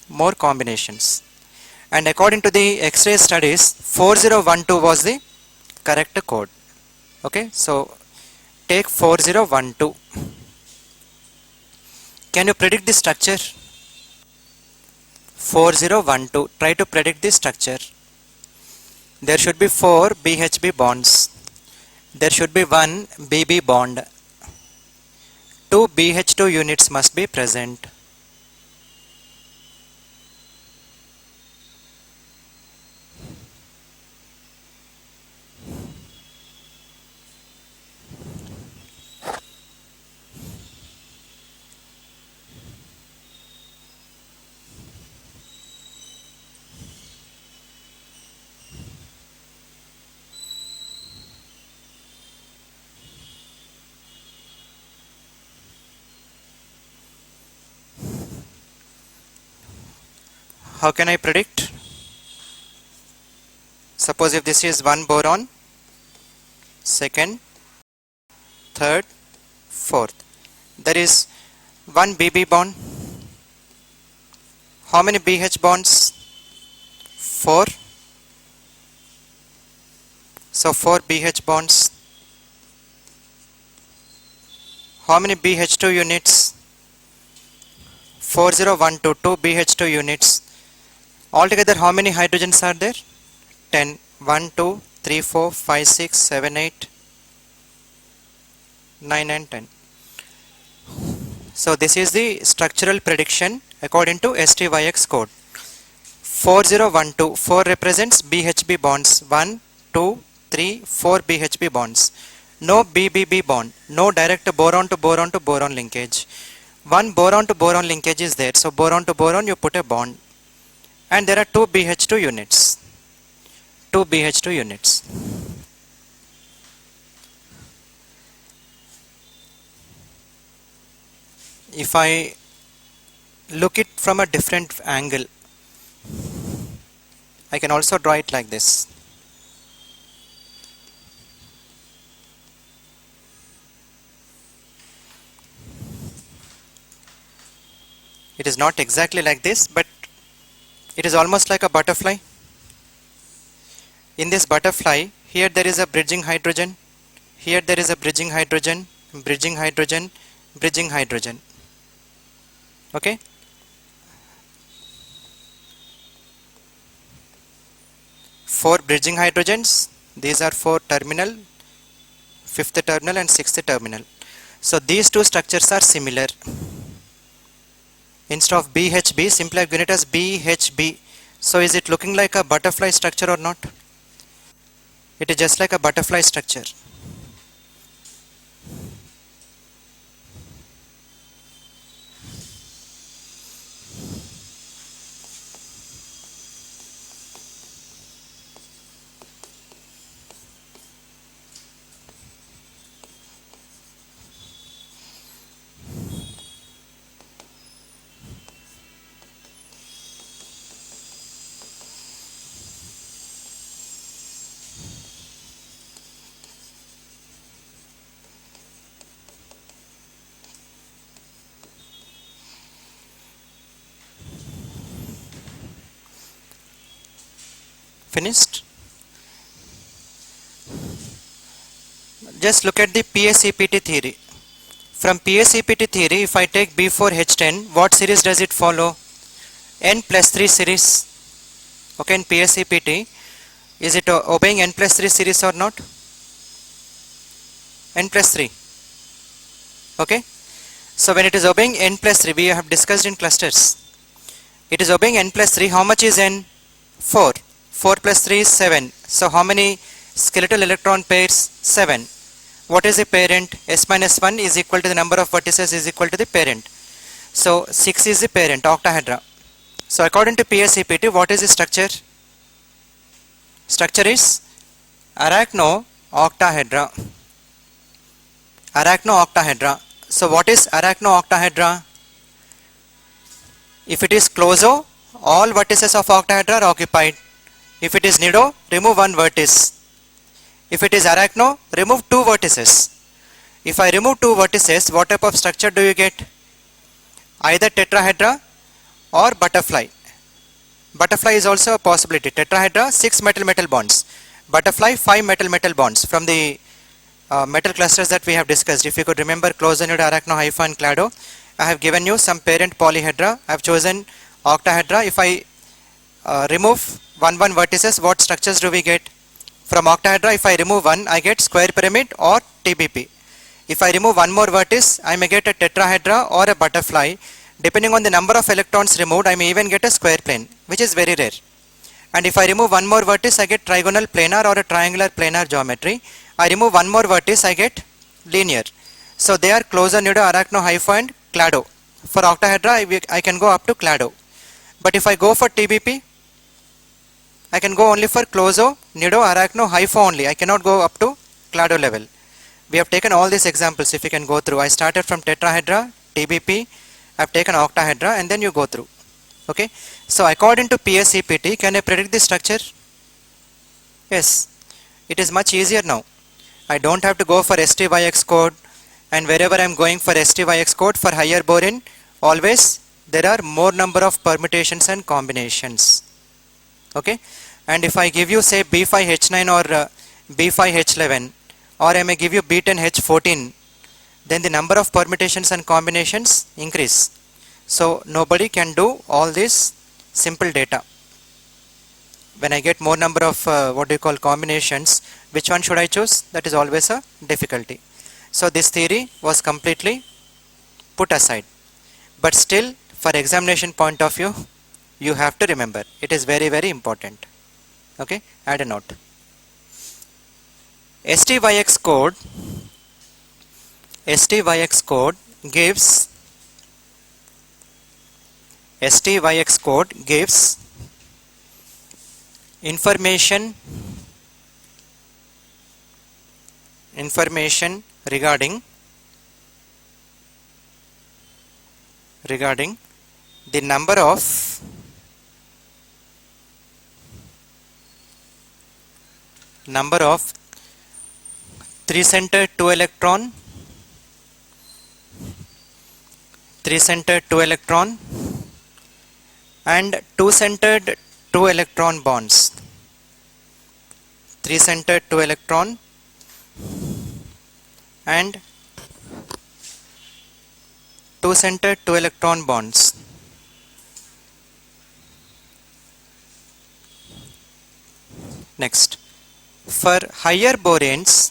more combinations. And according to the X-ray studies, 4012 was the correct code. Okay, so take 4012. Can you predict the structure? 4012. Try to predict the structure. There should be 4 BHB bonds. There should be 1 BB bond. 2 BH2 units must be present. how can I predict? Suppose if this is one boron, second, third, fourth, there is one BB bond. How many BH bonds? 4. So 4 BH bonds. How many BH2 units? 4012, 2 BH2 units. Altogether how many hydrogens are there? 10. 1, 2, 3, 4, 5, 6, 7, 8, 9 and 10. So this is the structural prediction according to STYX code. 4012, 4 represents BHB bonds. 1, 2, 3, 4 BHB bonds. No BBB bond, no direct boron to boron to boron linkage. One boron to boron linkage is there, so boron to boron you put a bond. And there are 2 BH2 units. 2 BH2 units. If I look it from a different angle, I can also draw it like this. It is not exactly like this, but it is almost like a butterfly. In this butterfly, here there is a bridging hydrogen, here there is a bridging hydrogen, bridging hydrogen, bridging hydrogen. Okay? Four bridging hydrogens, these are 4 terminal, 5th terminal and 6th terminal. So these two structures are similar. Instead of BHB, simply I've given it as BHB. So is it looking like a butterfly structure or not? It is just like a butterfly structure. Finished? Just look at the PSEPT theory. From PSEPT theory, if I take B4H10, what series does it follow? N plus 3 series. Okay, in PSEPT, is it obeying N plus 3 series or not? N plus 3. Okay. So when it is obeying N plus 3, we have discussed in clusters. It is obeying N plus 3. How much is N? 4. 4 plus 3 is 7. So how many skeletal electron pairs? 7. What is the parent? S minus 1 is equal to the number of vertices is equal to the parent. So 6 is the parent, octahedra. So according to PSEPT, what is the structure? Structure is arachno-octahedra. Arachno-octahedra. So what is arachno-octahedra? If it is closo, all vertices of octahedra are occupied. If it is nido, remove one vertex. If it is arachno, remove 2 vertices. If I remove 2 vertices, what type of structure do you get? Either tetrahedra or butterfly. Butterfly is also a possibility. Tetrahedra, 6 metal-metal bonds. Butterfly, 5 metal-metal bonds from the metal clusters that we have discussed. If you could remember closo, nido, arachno, hypha and clado, I have given you some parent polyhedra. I have chosen octahedra. If I remove 1 vertices, what structures do we get? From octahedra, if I remove 1, I get square pyramid or TBP. If I remove 1 more vertex, I may get a tetrahedra or a butterfly. Depending on the number of electrons removed, I may even get a square plane, which is very rare. And if I remove 1 more vertex, I get trigonal planar or a triangular planar geometry. I remove 1 more vertex, I get linear. So they are closer, nido, arachno, hypha and clado. For octahedra, I can go up to clado. But if I go for TBP, I can go only for closo, nido, arachno, hypha only. I cannot go up to clado level. We have taken all these examples if you can go through. I started from tetrahedra, TBP, I have taken octahedra and then you go through. Okay, so according to PSEPT, can I predict the structure? Yes, it is much easier now. I don't have to go for STYX code, and wherever I am going for STYX code for higher boron, always there are more number of permutations and combinations. Okay, and if I give you say B5H9 or B5H11, or I may give you B10H14, then the number of permutations and combinations increase. So nobody can do all this simple data. When I get more number of what do you call combinations, which one should I choose? That is always a difficulty. So this theory was completely put aside. But still, for examination point of view, you have to remember. It is very, very important. Okay, add a note. STYX code gives information regarding the number of three-centered two-electron and two-centered two-electron bonds. Three-centered two-electron and two-centered two-electron bonds. Next, for higher boranes,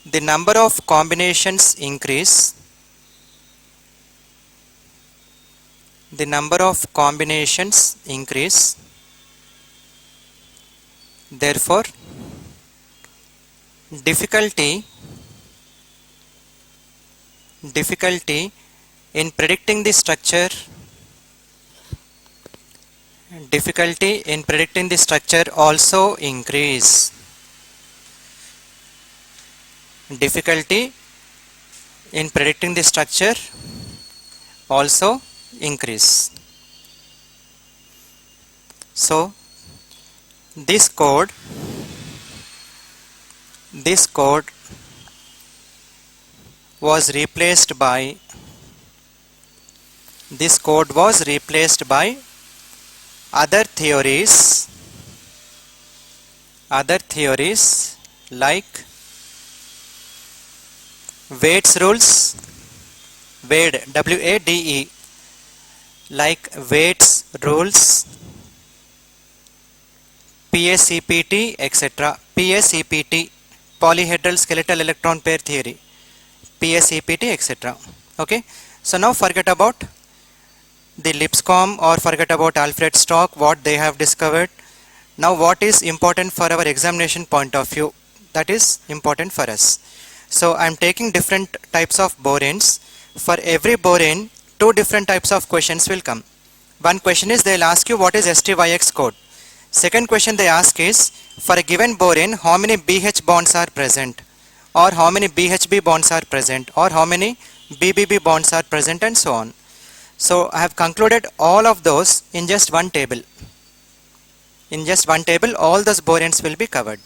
the number of combinations increase. Therefore, difficulty in predicting the structure also increase. Difficulty in predicting the structure also increase. So this code was replaced by other theories like Wade's rules, Wade, W-A-D-E, like Wade's rules, PSEPT, etc. PSEPT, polyhedral skeletal electron pair theory, PSEPT, etc. Okay, so now forget about the Lipscomb or forget about Alfred Stock, what they have discovered. Now what is important for our examination point of view, that is important for us. So I am taking different types of boranes. For every borane, two different types of questions will come. One question is they will ask you what is STYX code. Second question they ask is, for a given borane, how many BH bonds are present, or how many BHB bonds are present, or how many BBB bonds are present, and so on. So I have concluded all of those in just one table. In just one table, all those boranes will be covered.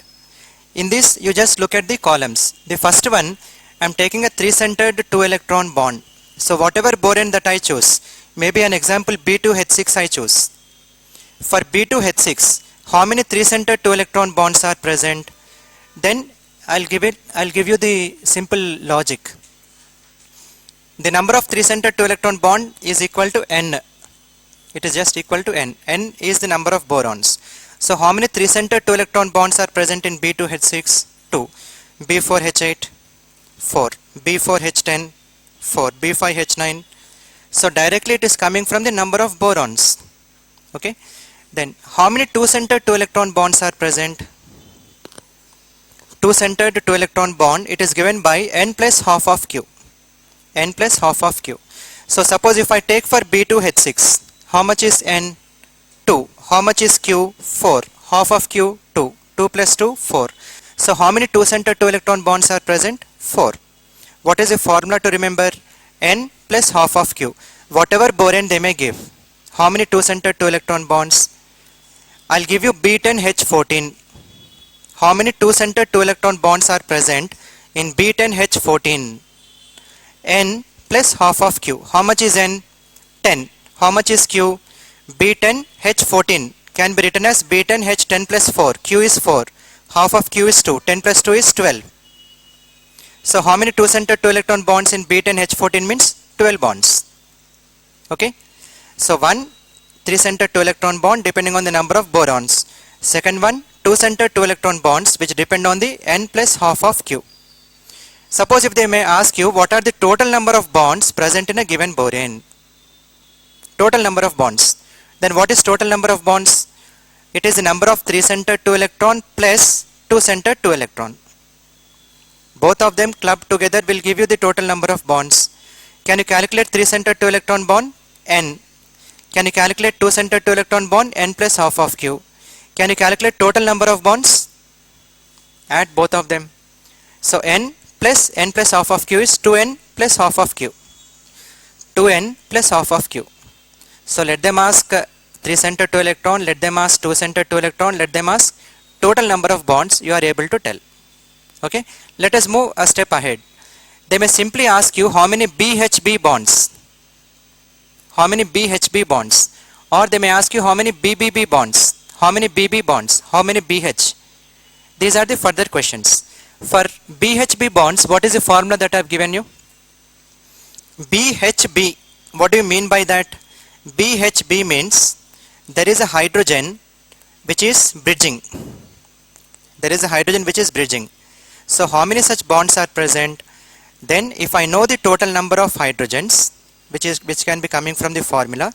In this, you just look at the columns. The first one, I am taking a three-centered two-electron bond. So whatever borane that I choose, maybe an example B2H6 I choose. For B2H6, how many three-centered two-electron bonds are present? Then I'll give you the simple logic. The number of three-centered two-electron bond is equal to N. It is just equal to N. N is the number of borons. So how many three-centered two-electron bonds are present in B2H6? 2. B4H8? 4. B4H10? 4. B5H9? So directly it is coming from the number of borons. Okay. Then how many two-centered two-electron bonds are present? Two-centered two-electron bond, it is given by N plus half of Q. N plus half of Q. So suppose if I take for B2H6, how much is N? 2. How much is Q? 4. Half of Q? 2. 2 plus 2, 4. So how many 2-center 2-electron bonds are present? 4. What is the formula to remember? N plus half of Q. Whatever borane they may give. How many 2-center 2-electron bonds? I'll give you B10H14. How many 2-center 2-electron bonds are present in B10H14? N plus half of Q. How much is N? 10. How much is Q? B10H14 can be written as B10H10 plus 4. Q is 4. Half of Q is 2. 10 plus 2 is 12. So how many 2-center 2-electron bonds in B10H14 means 12 bonds. Okay. So one 3-center 2-electron bond depending on the number of borons. Second one 2-center 2-electron bonds which depend on the N plus half of Q. Suppose if they may ask you what are the total number of bonds present in a given borane. Total number of bonds. Then what is total number of bonds? It is the number of 3-center 2-electron plus 2-center 2-electron. Both of them clubbed together will give you the total number of bonds. Can you calculate 3-center 2-electron bond? N. Can you calculate 2-center 2-electron bond? N plus half of Q. Can you calculate total number of bonds? Add both of them. So N plus half of Q is 2N plus half of Q. 2N plus half of Q. So let them ask 3-center 2-electron, let them ask 2-center 2-electron, let them ask total number of bonds, you are able to tell. Okay. Let us move a step ahead. They may simply ask you how many BHB bonds. How many BHB bonds? Or they may ask you how many BBB bonds. How many BB bonds? How many BH? These are the further questions. For BHB bonds, what is the formula that I have given you? BHB. What do you mean by that? BHB means there is a hydrogen which is bridging. There is a hydrogen which is bridging. So how many such bonds are present? Then if I know the total number of hydrogens, which can be coming from the formula,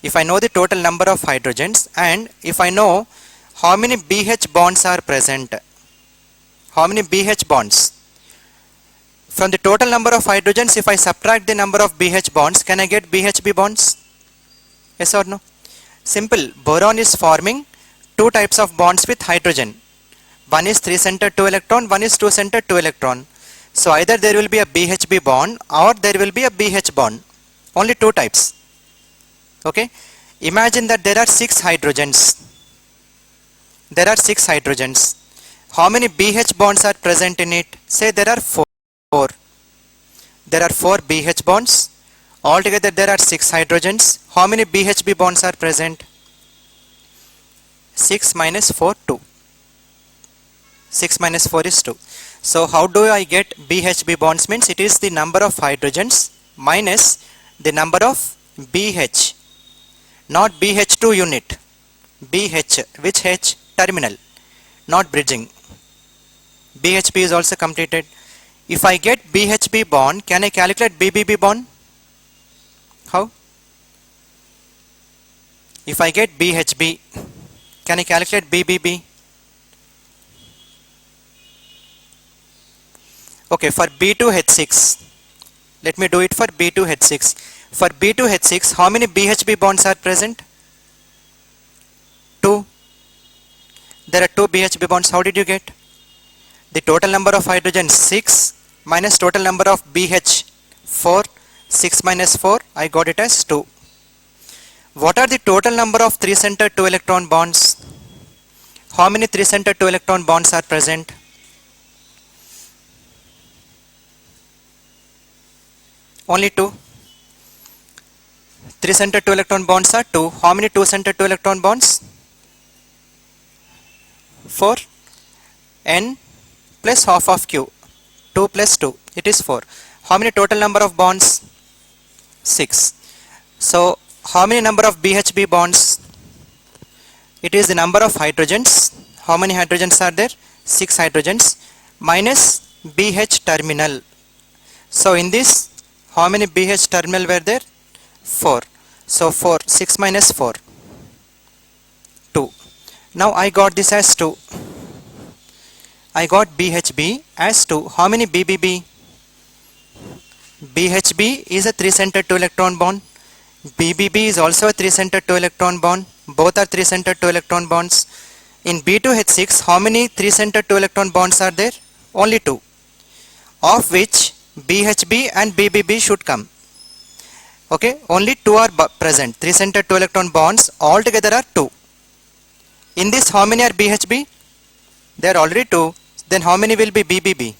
if I know the total number of hydrogens and if I know how many BH bonds are present, how many BH bonds, from the total number of hydrogens if I subtract the number of BH bonds, can I get BHB bonds? Yes or no? Simple. Boron is forming two types of bonds with hydrogen. One is 3-center 2-electron, one is 2-center 2-electron. So either there will be a BHB bond or there will be a BH bond. Only two types. Okay. Imagine that there are 6 hydrogens. There are 6 hydrogens. How many BH bonds are present in it? Say there are 4. There are 4 BH bonds. Altogether there are 6 hydrogens. How many BHB bonds are present? 6 minus 4, 2. 6 minus 4 is 2. So how do I get BHB bonds? Means it is the number of hydrogens minus the number of BH. Not BH2 unit. BH. Which H? Terminal. Not bridging. BHB is also completed. If I get BHB bond, can I calculate BBB bond? How? If I get BHB, can I calculate BBB? Okay, for B2H6, let me do it for B2H6. For B2H6, how many BHB bonds are present? 2. There are 2 BHB bonds. How did you get? The total number of hydrogens 6 minus total number of BH 4. 6 minus 4, I got it as 2. What are the total number of 3-center 2-electron bonds? How many 3-center 2-electron bonds are present? Only 2. 3-center 2-electron bonds are 2. How many 2-center 2-electron bonds? 4. N plus half of Q. 2 plus 2. It is 4. How many total number of bonds? 6. So how many number of BHB bonds? It is the number of hydrogens. How many hydrogens are there? 6 hydrogens minus BH terminal. So in this, how many BH terminal were there? 4. So 4. 6 minus 4. 2. Now I got this as 2. I got BHB as 2. How many BBB? BHB is a 3-center 2-electron bond. BBB is also a 3-center 2-electron bond. Both are 3-center 2-electron bonds. In B2H6, how many 3-centered 2-electron bonds are there? Only 2, of which BHB and BBB should come. Okay, only 2 are present. 3-centered 2-electron bonds altogether are 2. In this, how many are BHB? They are already 2. Then how many will be BBB?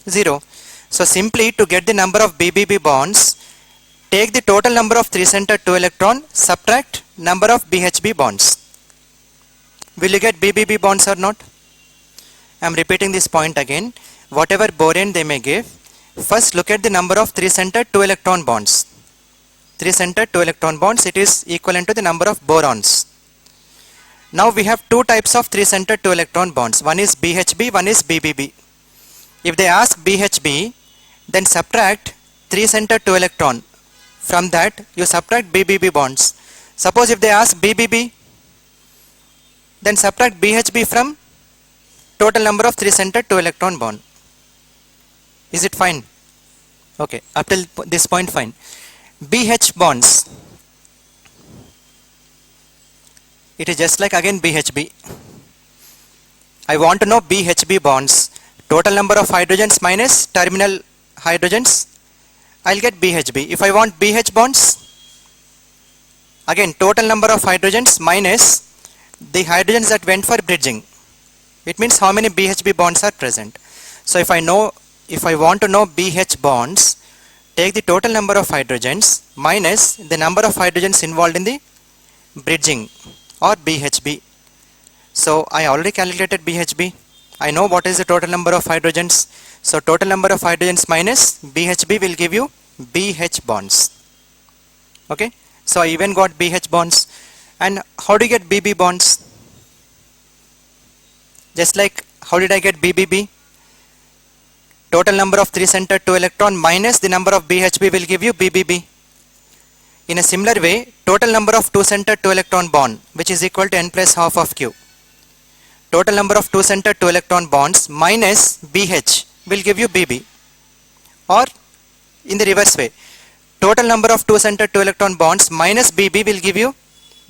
0. So simply to get the number of BBB bonds, take the total number of 3-centered 2-electron, subtract number of BHB bonds. Will you get BBB bonds or not? I am repeating this point again. Whatever borane they may give, first look at the number of 3-centered 2-electron bonds. 3-centered 2-electron bonds, it is equivalent to the number of borons. Now we have 2 types of 3-centered 2-electron bonds. One is BHB, one is BBB. If they ask BHB, then subtract 3-centered 2-electron. From that, you subtract BBB bonds. Suppose if they ask BBB, then subtract BHB from total number of 3-centered 2-electron bond. Is it fine? Okay, up till this point fine. BH bonds, it is just like again BHB. I want to know BHB bonds, total number of hydrogens minus terminal hydrogens. I'll get BHB. If I want BH bonds, again total number of hydrogens minus the hydrogens that went for bridging. It means how many BHB bonds are present. So if I want to know BH bonds, take the total number of hydrogens minus the number of hydrogens involved in the bridging or BHB. So I already calculated BHB. I know what is the total number of hydrogens. So total number of hydrogens minus BHB will give you BH bonds. Okay. So I even got BH bonds. And how do you get BB bonds? Just like how did I get BBB? Total number of 3-centered 2-electron minus the number of BHB will give you BBB. In a similar way, total number of 2-centered 2-electron bond, which is equal to n plus half of q. Total number of 2-centered 2-electron bonds minus BH will give you BB. Or in the reverse way, total number of 2-centered 2-electron bonds minus BB will give you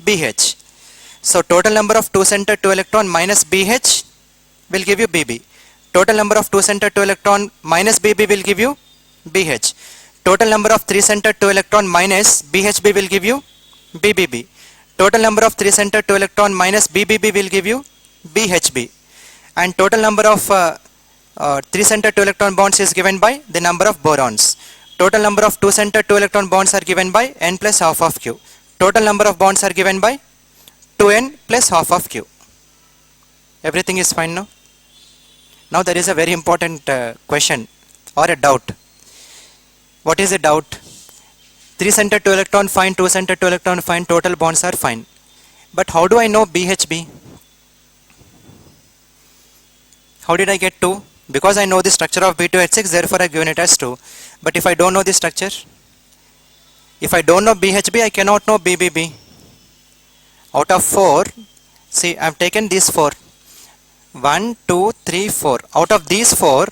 BH. So total number of 2-centered 2-electron minus BH will give you BB. Total number of 2-centered 2-electron minus BB will give you BH. Total number of 3-centered 2-electron minus BHB will give you BBB. Total number of 3-centered 2-electron minus BBB will give you BHB. And total number of 3-centered 2-electron bonds is given by the number of borons. Total number of 2-centered 2-electron bonds are given by n plus half of q. Total number of bonds are given by 2n plus half of q. Everything is fine now? Now there is a very important question or a doubt. What is the doubt? 3-centered 2-electron fine, 2-centered 2-electron fine, total bonds are fine. But how do I know BHB? How did I get 2? Because I know the structure of B2H6, therefore I given it as 2. But if I don't know the structure, if I don't know BHB, I cannot know BBB. Out of 4, see I have taken these 4. 1, 2, 3, 4. Out of these 4,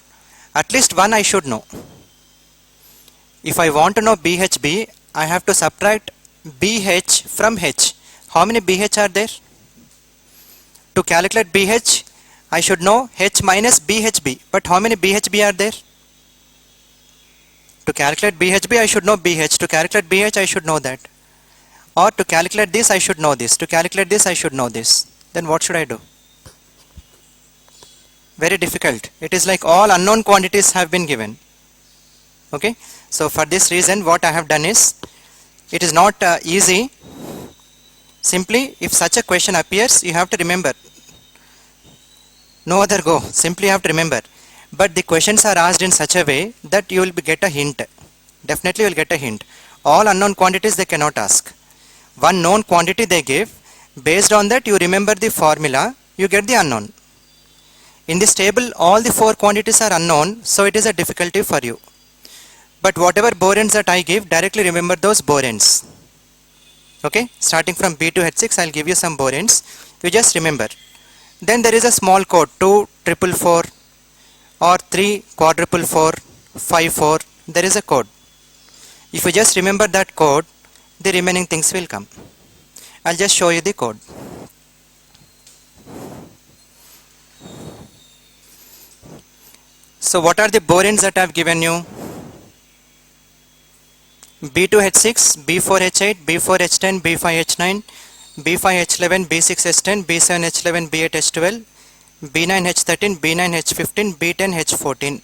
at least one I should know. If I want to know BHB, I have to subtract BH from H. How many BH are there? To calculate BH, I should know H minus BHB. But how many BHB are there? To calculate BHB, I should know BH. To calculate BH, I should know that. Or to calculate this, I should know this. To calculate this, I should know this. Then what should I do? Very difficult. It is like all unknown quantities have been given. Okay. So for this reason, what I have done is, it is not easy. Simply, if such a question appears, you have to remember. No other go. Simply you have to remember. But the questions are asked in such a way that you will get a hint. Definitely you will get a hint. All unknown quantities they cannot ask. One known quantity they give. Based on that, you remember the formula. You get the unknown. In this table, all the 4 quantities are unknown, so it is a difficulty for you. But whatever boranes that I give, directly remember those boranes. Okay, starting from B2H6, I'll give you some boranes. You just remember. Then there is a small code, 244 or 344, 54. There is a code. If you just remember that code, the remaining things will come. I'll just show you the code. So what are the boranes that I have given you? B2H6, B4H8, B4H10, B5H9, B5H11, B6H10, B7H11, B8H12, B9H13, B9H15, B10H14.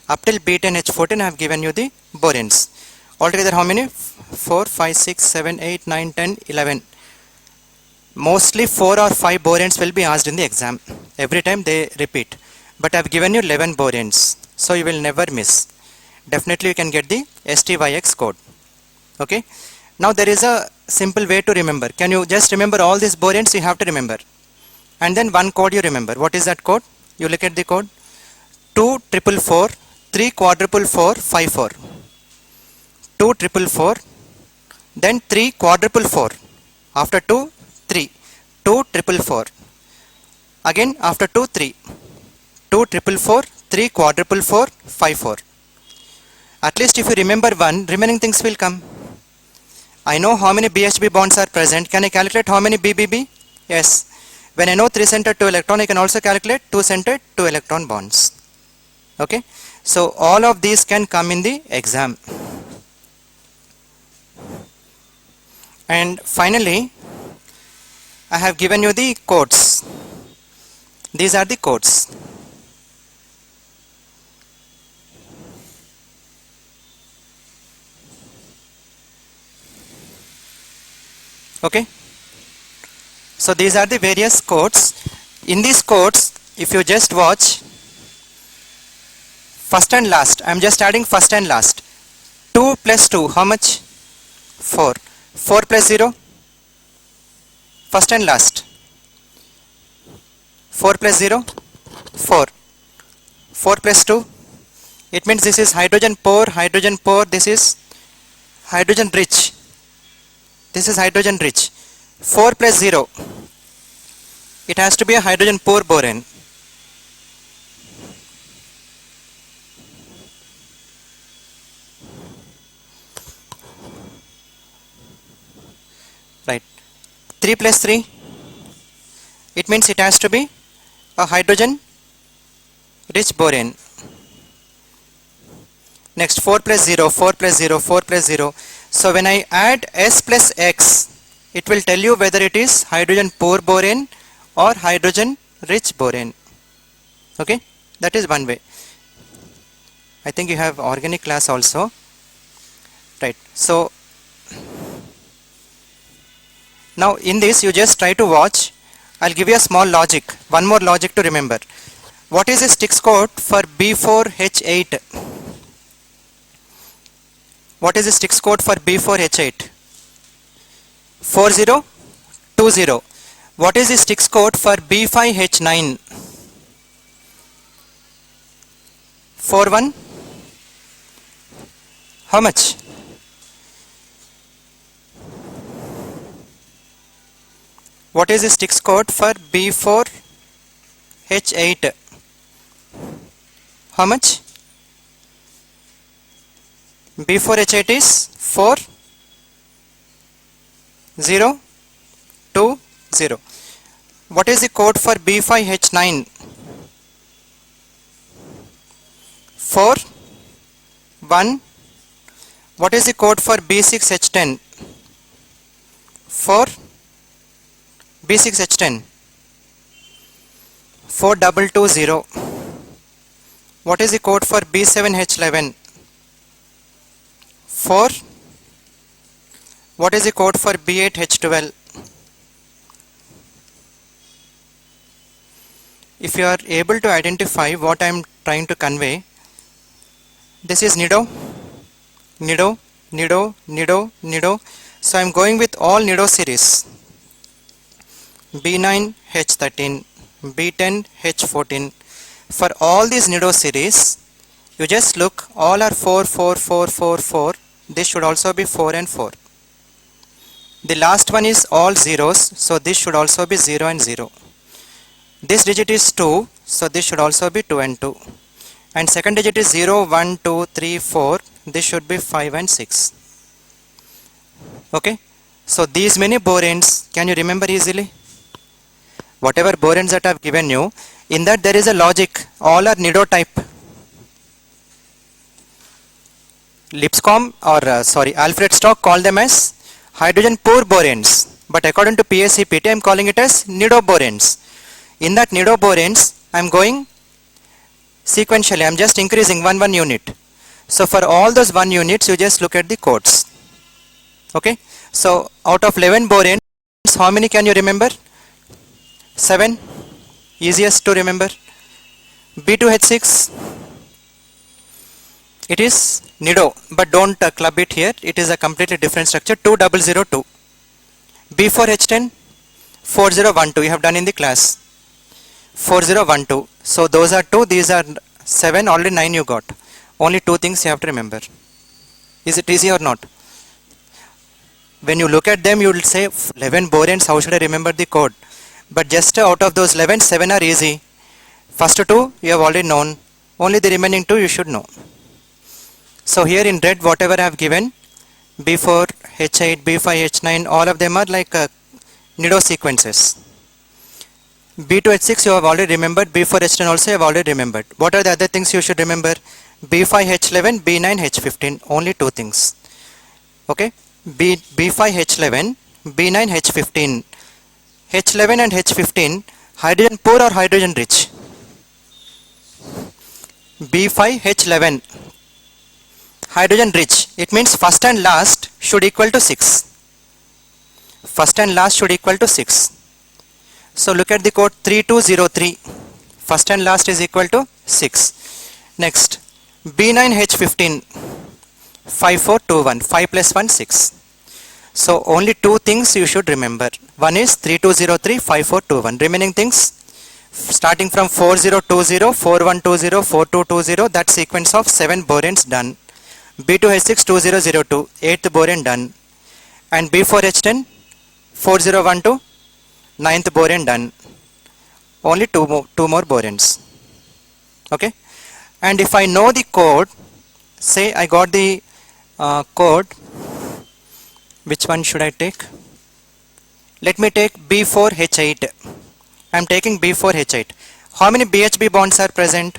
Up till B10H14 I have given you the boranes. Altogether how many? 4, 5, 6, 7, 8, 9, 10, 11. Mostly 4 or 5 boranes will be asked in the exam. Every time they repeat. But I have given you 11 boranes. So you will never miss. Definitely you can get the STYX code. Okay. Now there is a simple way to remember. Can you just remember all these boranes? You have to remember. And then one code you remember. What is that code? You look at the code. 2 triple 4, 3 quadruple 4, 5 4. 2 triple 4, then 3 quadruple 4. After 2, 3. 2 triple 4. Again after 2, 3. 2 triple 4, 3 quadruple 4, 5 4. At least if you remember one, remaining things will come. I know how many BHB bonds are present. Can I calculate how many BBB? Yes. When I know 3 center 2 electron, I can also calculate 2 center 2 electron bonds. Okay. So all of these can come in the exam. And finally, I have given you the codes. These are the codes. Okay. So these are the various codes. In these codes, if you just watch first and last, I am just adding first and last. 2 plus 2, how much? 4. 4 plus 0, first and last. 4 plus 0, 4. 4 plus 2, it means this is hydrogen poor, this is hydrogen rich. This is hydrogen rich. 4 plus 0, it has to be a hydrogen poor borane. Right. 3 plus 3, it means it has to be a hydrogen rich borane. Next 4 plus 0, 4 plus 0, 4 plus 0. So when I add S plus X, it will tell you whether it is hydrogen poor borane or hydrogen rich borane. Okay, that is one way. I think you have organic class also. Right. So now in this you just try to watch. I'll give you a small logic. One more logic to remember. What is the Styx code for B4H8? What is the Styx code for B4H8? 4020. What is the Styx code for B5H9? 41. How much? What is the Styx code for B4H8? How much? B4H8 is 4020. What is the code for B5H9? 41. What is the code for B6H10? 4 B6H10. 4220. What is the code for B7H11? 4. What is the code for B8H12? If you are able to identify what I am trying to convey, this is nido, nido, nido, nido, nido. So I am going with all nido series. B9H13, B10H14. For all these nido series, you just look, all are 4, 4, 4, 4, 4. This should also be 4 and 4. The last one is all zeros, so this should also be 0 and 0. This digit is 2, so this should also be 2 and 2. And second digit is 0, 1, 2, 3, 4. This should be 5 and 6. Okay. So these many boranes, can you remember easily? Whatever boranes that I have given you, in that there is a logic. All are nido type. Lipscomb or Alfred Stock called them as hydrogen poor boranes. But according to PSEPT, I am calling it as nidoboranes. In that nidoboranes, I am going sequentially. I am just increasing one unit. So for all those 1 units, you just look at the codes. Okay. So out of 11 boranes, how many can you remember? 7. Easiest to remember. B2H6. It is nido, but don't club it here. It is a completely different structure. 2002. B4H10. 4012. You have done in the class. 4012. So those are 2. These are 7. Already 9 you got. Only 2 things you have to remember. Is it easy or not? When you look at them, you will say 11 boranes. How should I remember the code? But just out of those 11, 7 are easy. First 2 you have already known. Only the remaining 2 you should know. So here in red, whatever I have given, B4, H8, B5, H9, all of them are like nido sequences. B2H6 you have already remembered. B4H10 also you have already remembered. What are the other things you should remember? B5H11, B9H15. Only 2 things. Okay. B5H11, B9H15. H11 and H15, hydrogen poor or hydrogen rich? B5H11, hydrogen rich. It means first and last should equal to 6. First and last should equal to 6. So look at the code 3203. First and last is equal to 6. Next, B9H15, 5421. 5 plus 1, 6. So only 2 things you should remember. One is 3203, 5421. Remaining things, starting from 4020, 4120, 4220, that sequence of 7 boranes done. B2H6 2002, 8th borane done. And B4H10 4012, 9th borane done. Only 2 more boranes. Okay. And if I know the code, say I got the code, which one should I take? Let me take B4H8. I am taking B4H8. How many BHB bonds are present?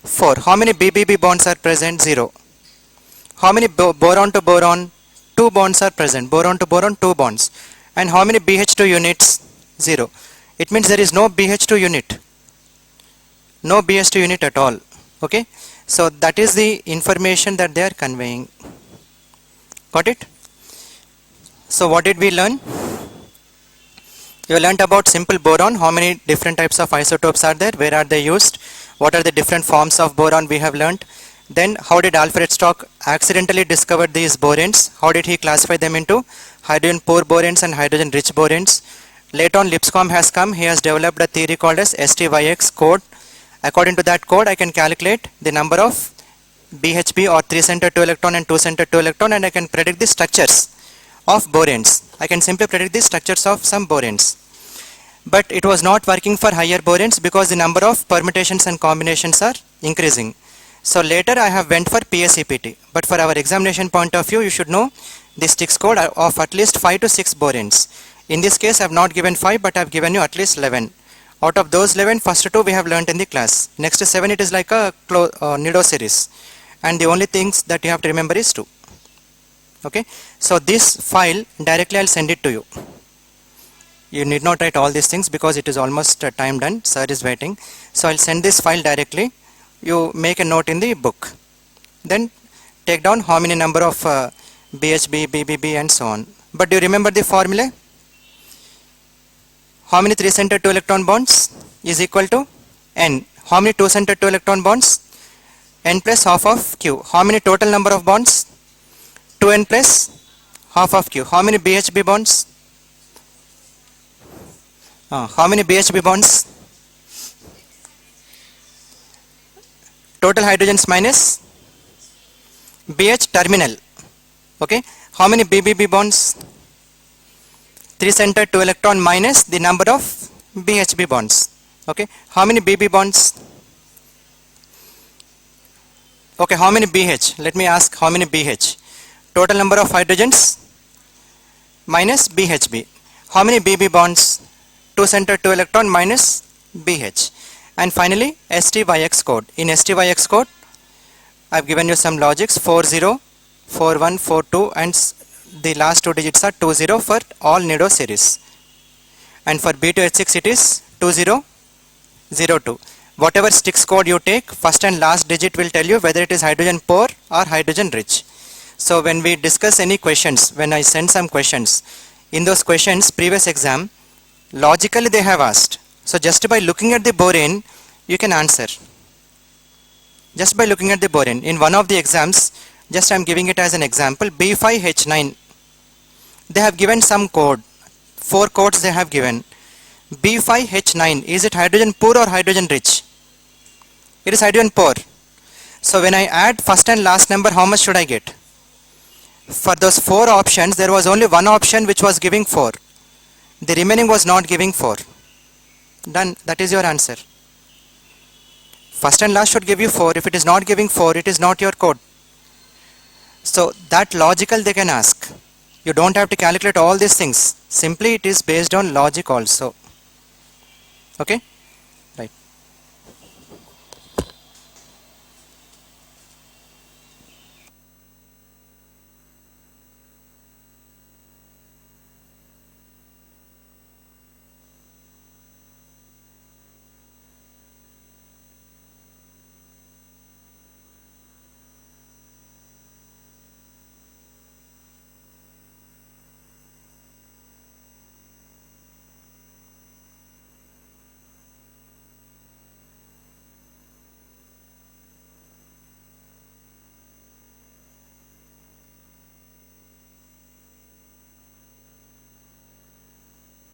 4. How many BBB bonds are present? 0. How many boron to boron? 2 bonds are present. Boron to boron, 2 bonds. And how many BH2 units? 0. It means there is no BH2 unit. No BH2 unit at all. Okay. So that is the information that they are conveying. Got it? So what did we learn? You learnt about simple boron. How many different types of isotopes are there? Where are they used? What are the different forms of boron we have learnt? Then how did Alfred Stock accidentally discover these boranes? How did he classify them into hydrogen poor boranes and hydrogen rich boranes? Later on, Lipscomb has come. He has developed a theory called as STYX code. According to that code, I can calculate the number of BHB or 3-centered 2 electron and 2-centered 2 electron, and I can predict the structures of boranes. I can simply predict the structures of some boranes. But it was not working for higher boranes because the number of permutations and combinations are increasing. So later I have went for PSEPT. But for our examination point of view, you should know the Styx code of at least 5 to 6 boranes. In this case, I have not given 5, but I have given you at least 11. Out of those 11, first 2 we have learnt in the class. Next 7, it is like a nido series. And the only things that you have to remember is 2. Okay. So this file, directly I will send it to you. You need not write all these things because it is almost time done. Sir is waiting. So I will send this file directly. You make a note in the book. Then take down how many number of BHB, BBB and so on. But do you remember the formula? How many 3-centered 2 electron bonds is equal to N? How many 2-centered 2 electron bonds? N plus half of Q. How many total number of bonds? 2N plus half of Q. How many BHB bonds? How many BHB bonds? Total hydrogens minus BH terminal. Okay. How many BBB bonds? 3-centered 2 electron minus the number of BHB bonds. Okay. How many BB bonds? Okay. How many BH? Let me ask how many BH? Total number of hydrogens minus BHB. How many BB bonds? 2-centered 2 electron minus BH. And finally STYX code. In STYX code, I have given you some logics. 40 4142 and the last two digits are 20 for all Nido series. And for B2H6 it is 2002. Whatever Styx code you take, first and last digit will tell you whether it is hydrogen poor or hydrogen rich. So when we discuss any questions, when I send some questions, in those questions previous exam, logically they have asked. So just by looking at the borane, you can answer. Just by looking at the borane. In one of the exams, just I am giving it as an example, B5H9. They have given some code. 4 codes they have given. B5H9, is it hydrogen poor or hydrogen rich? It is hydrogen poor. So when I add first and last number, how much should I get? For those 4 options, there was only one option which was giving 4. The remaining was not giving 4. Done. That is your answer. First and last should give you 4. If it is not giving 4, it is not your code. So that logical they can ask. You don't have to calculate all these things. Simply it is based on logic also. Okay.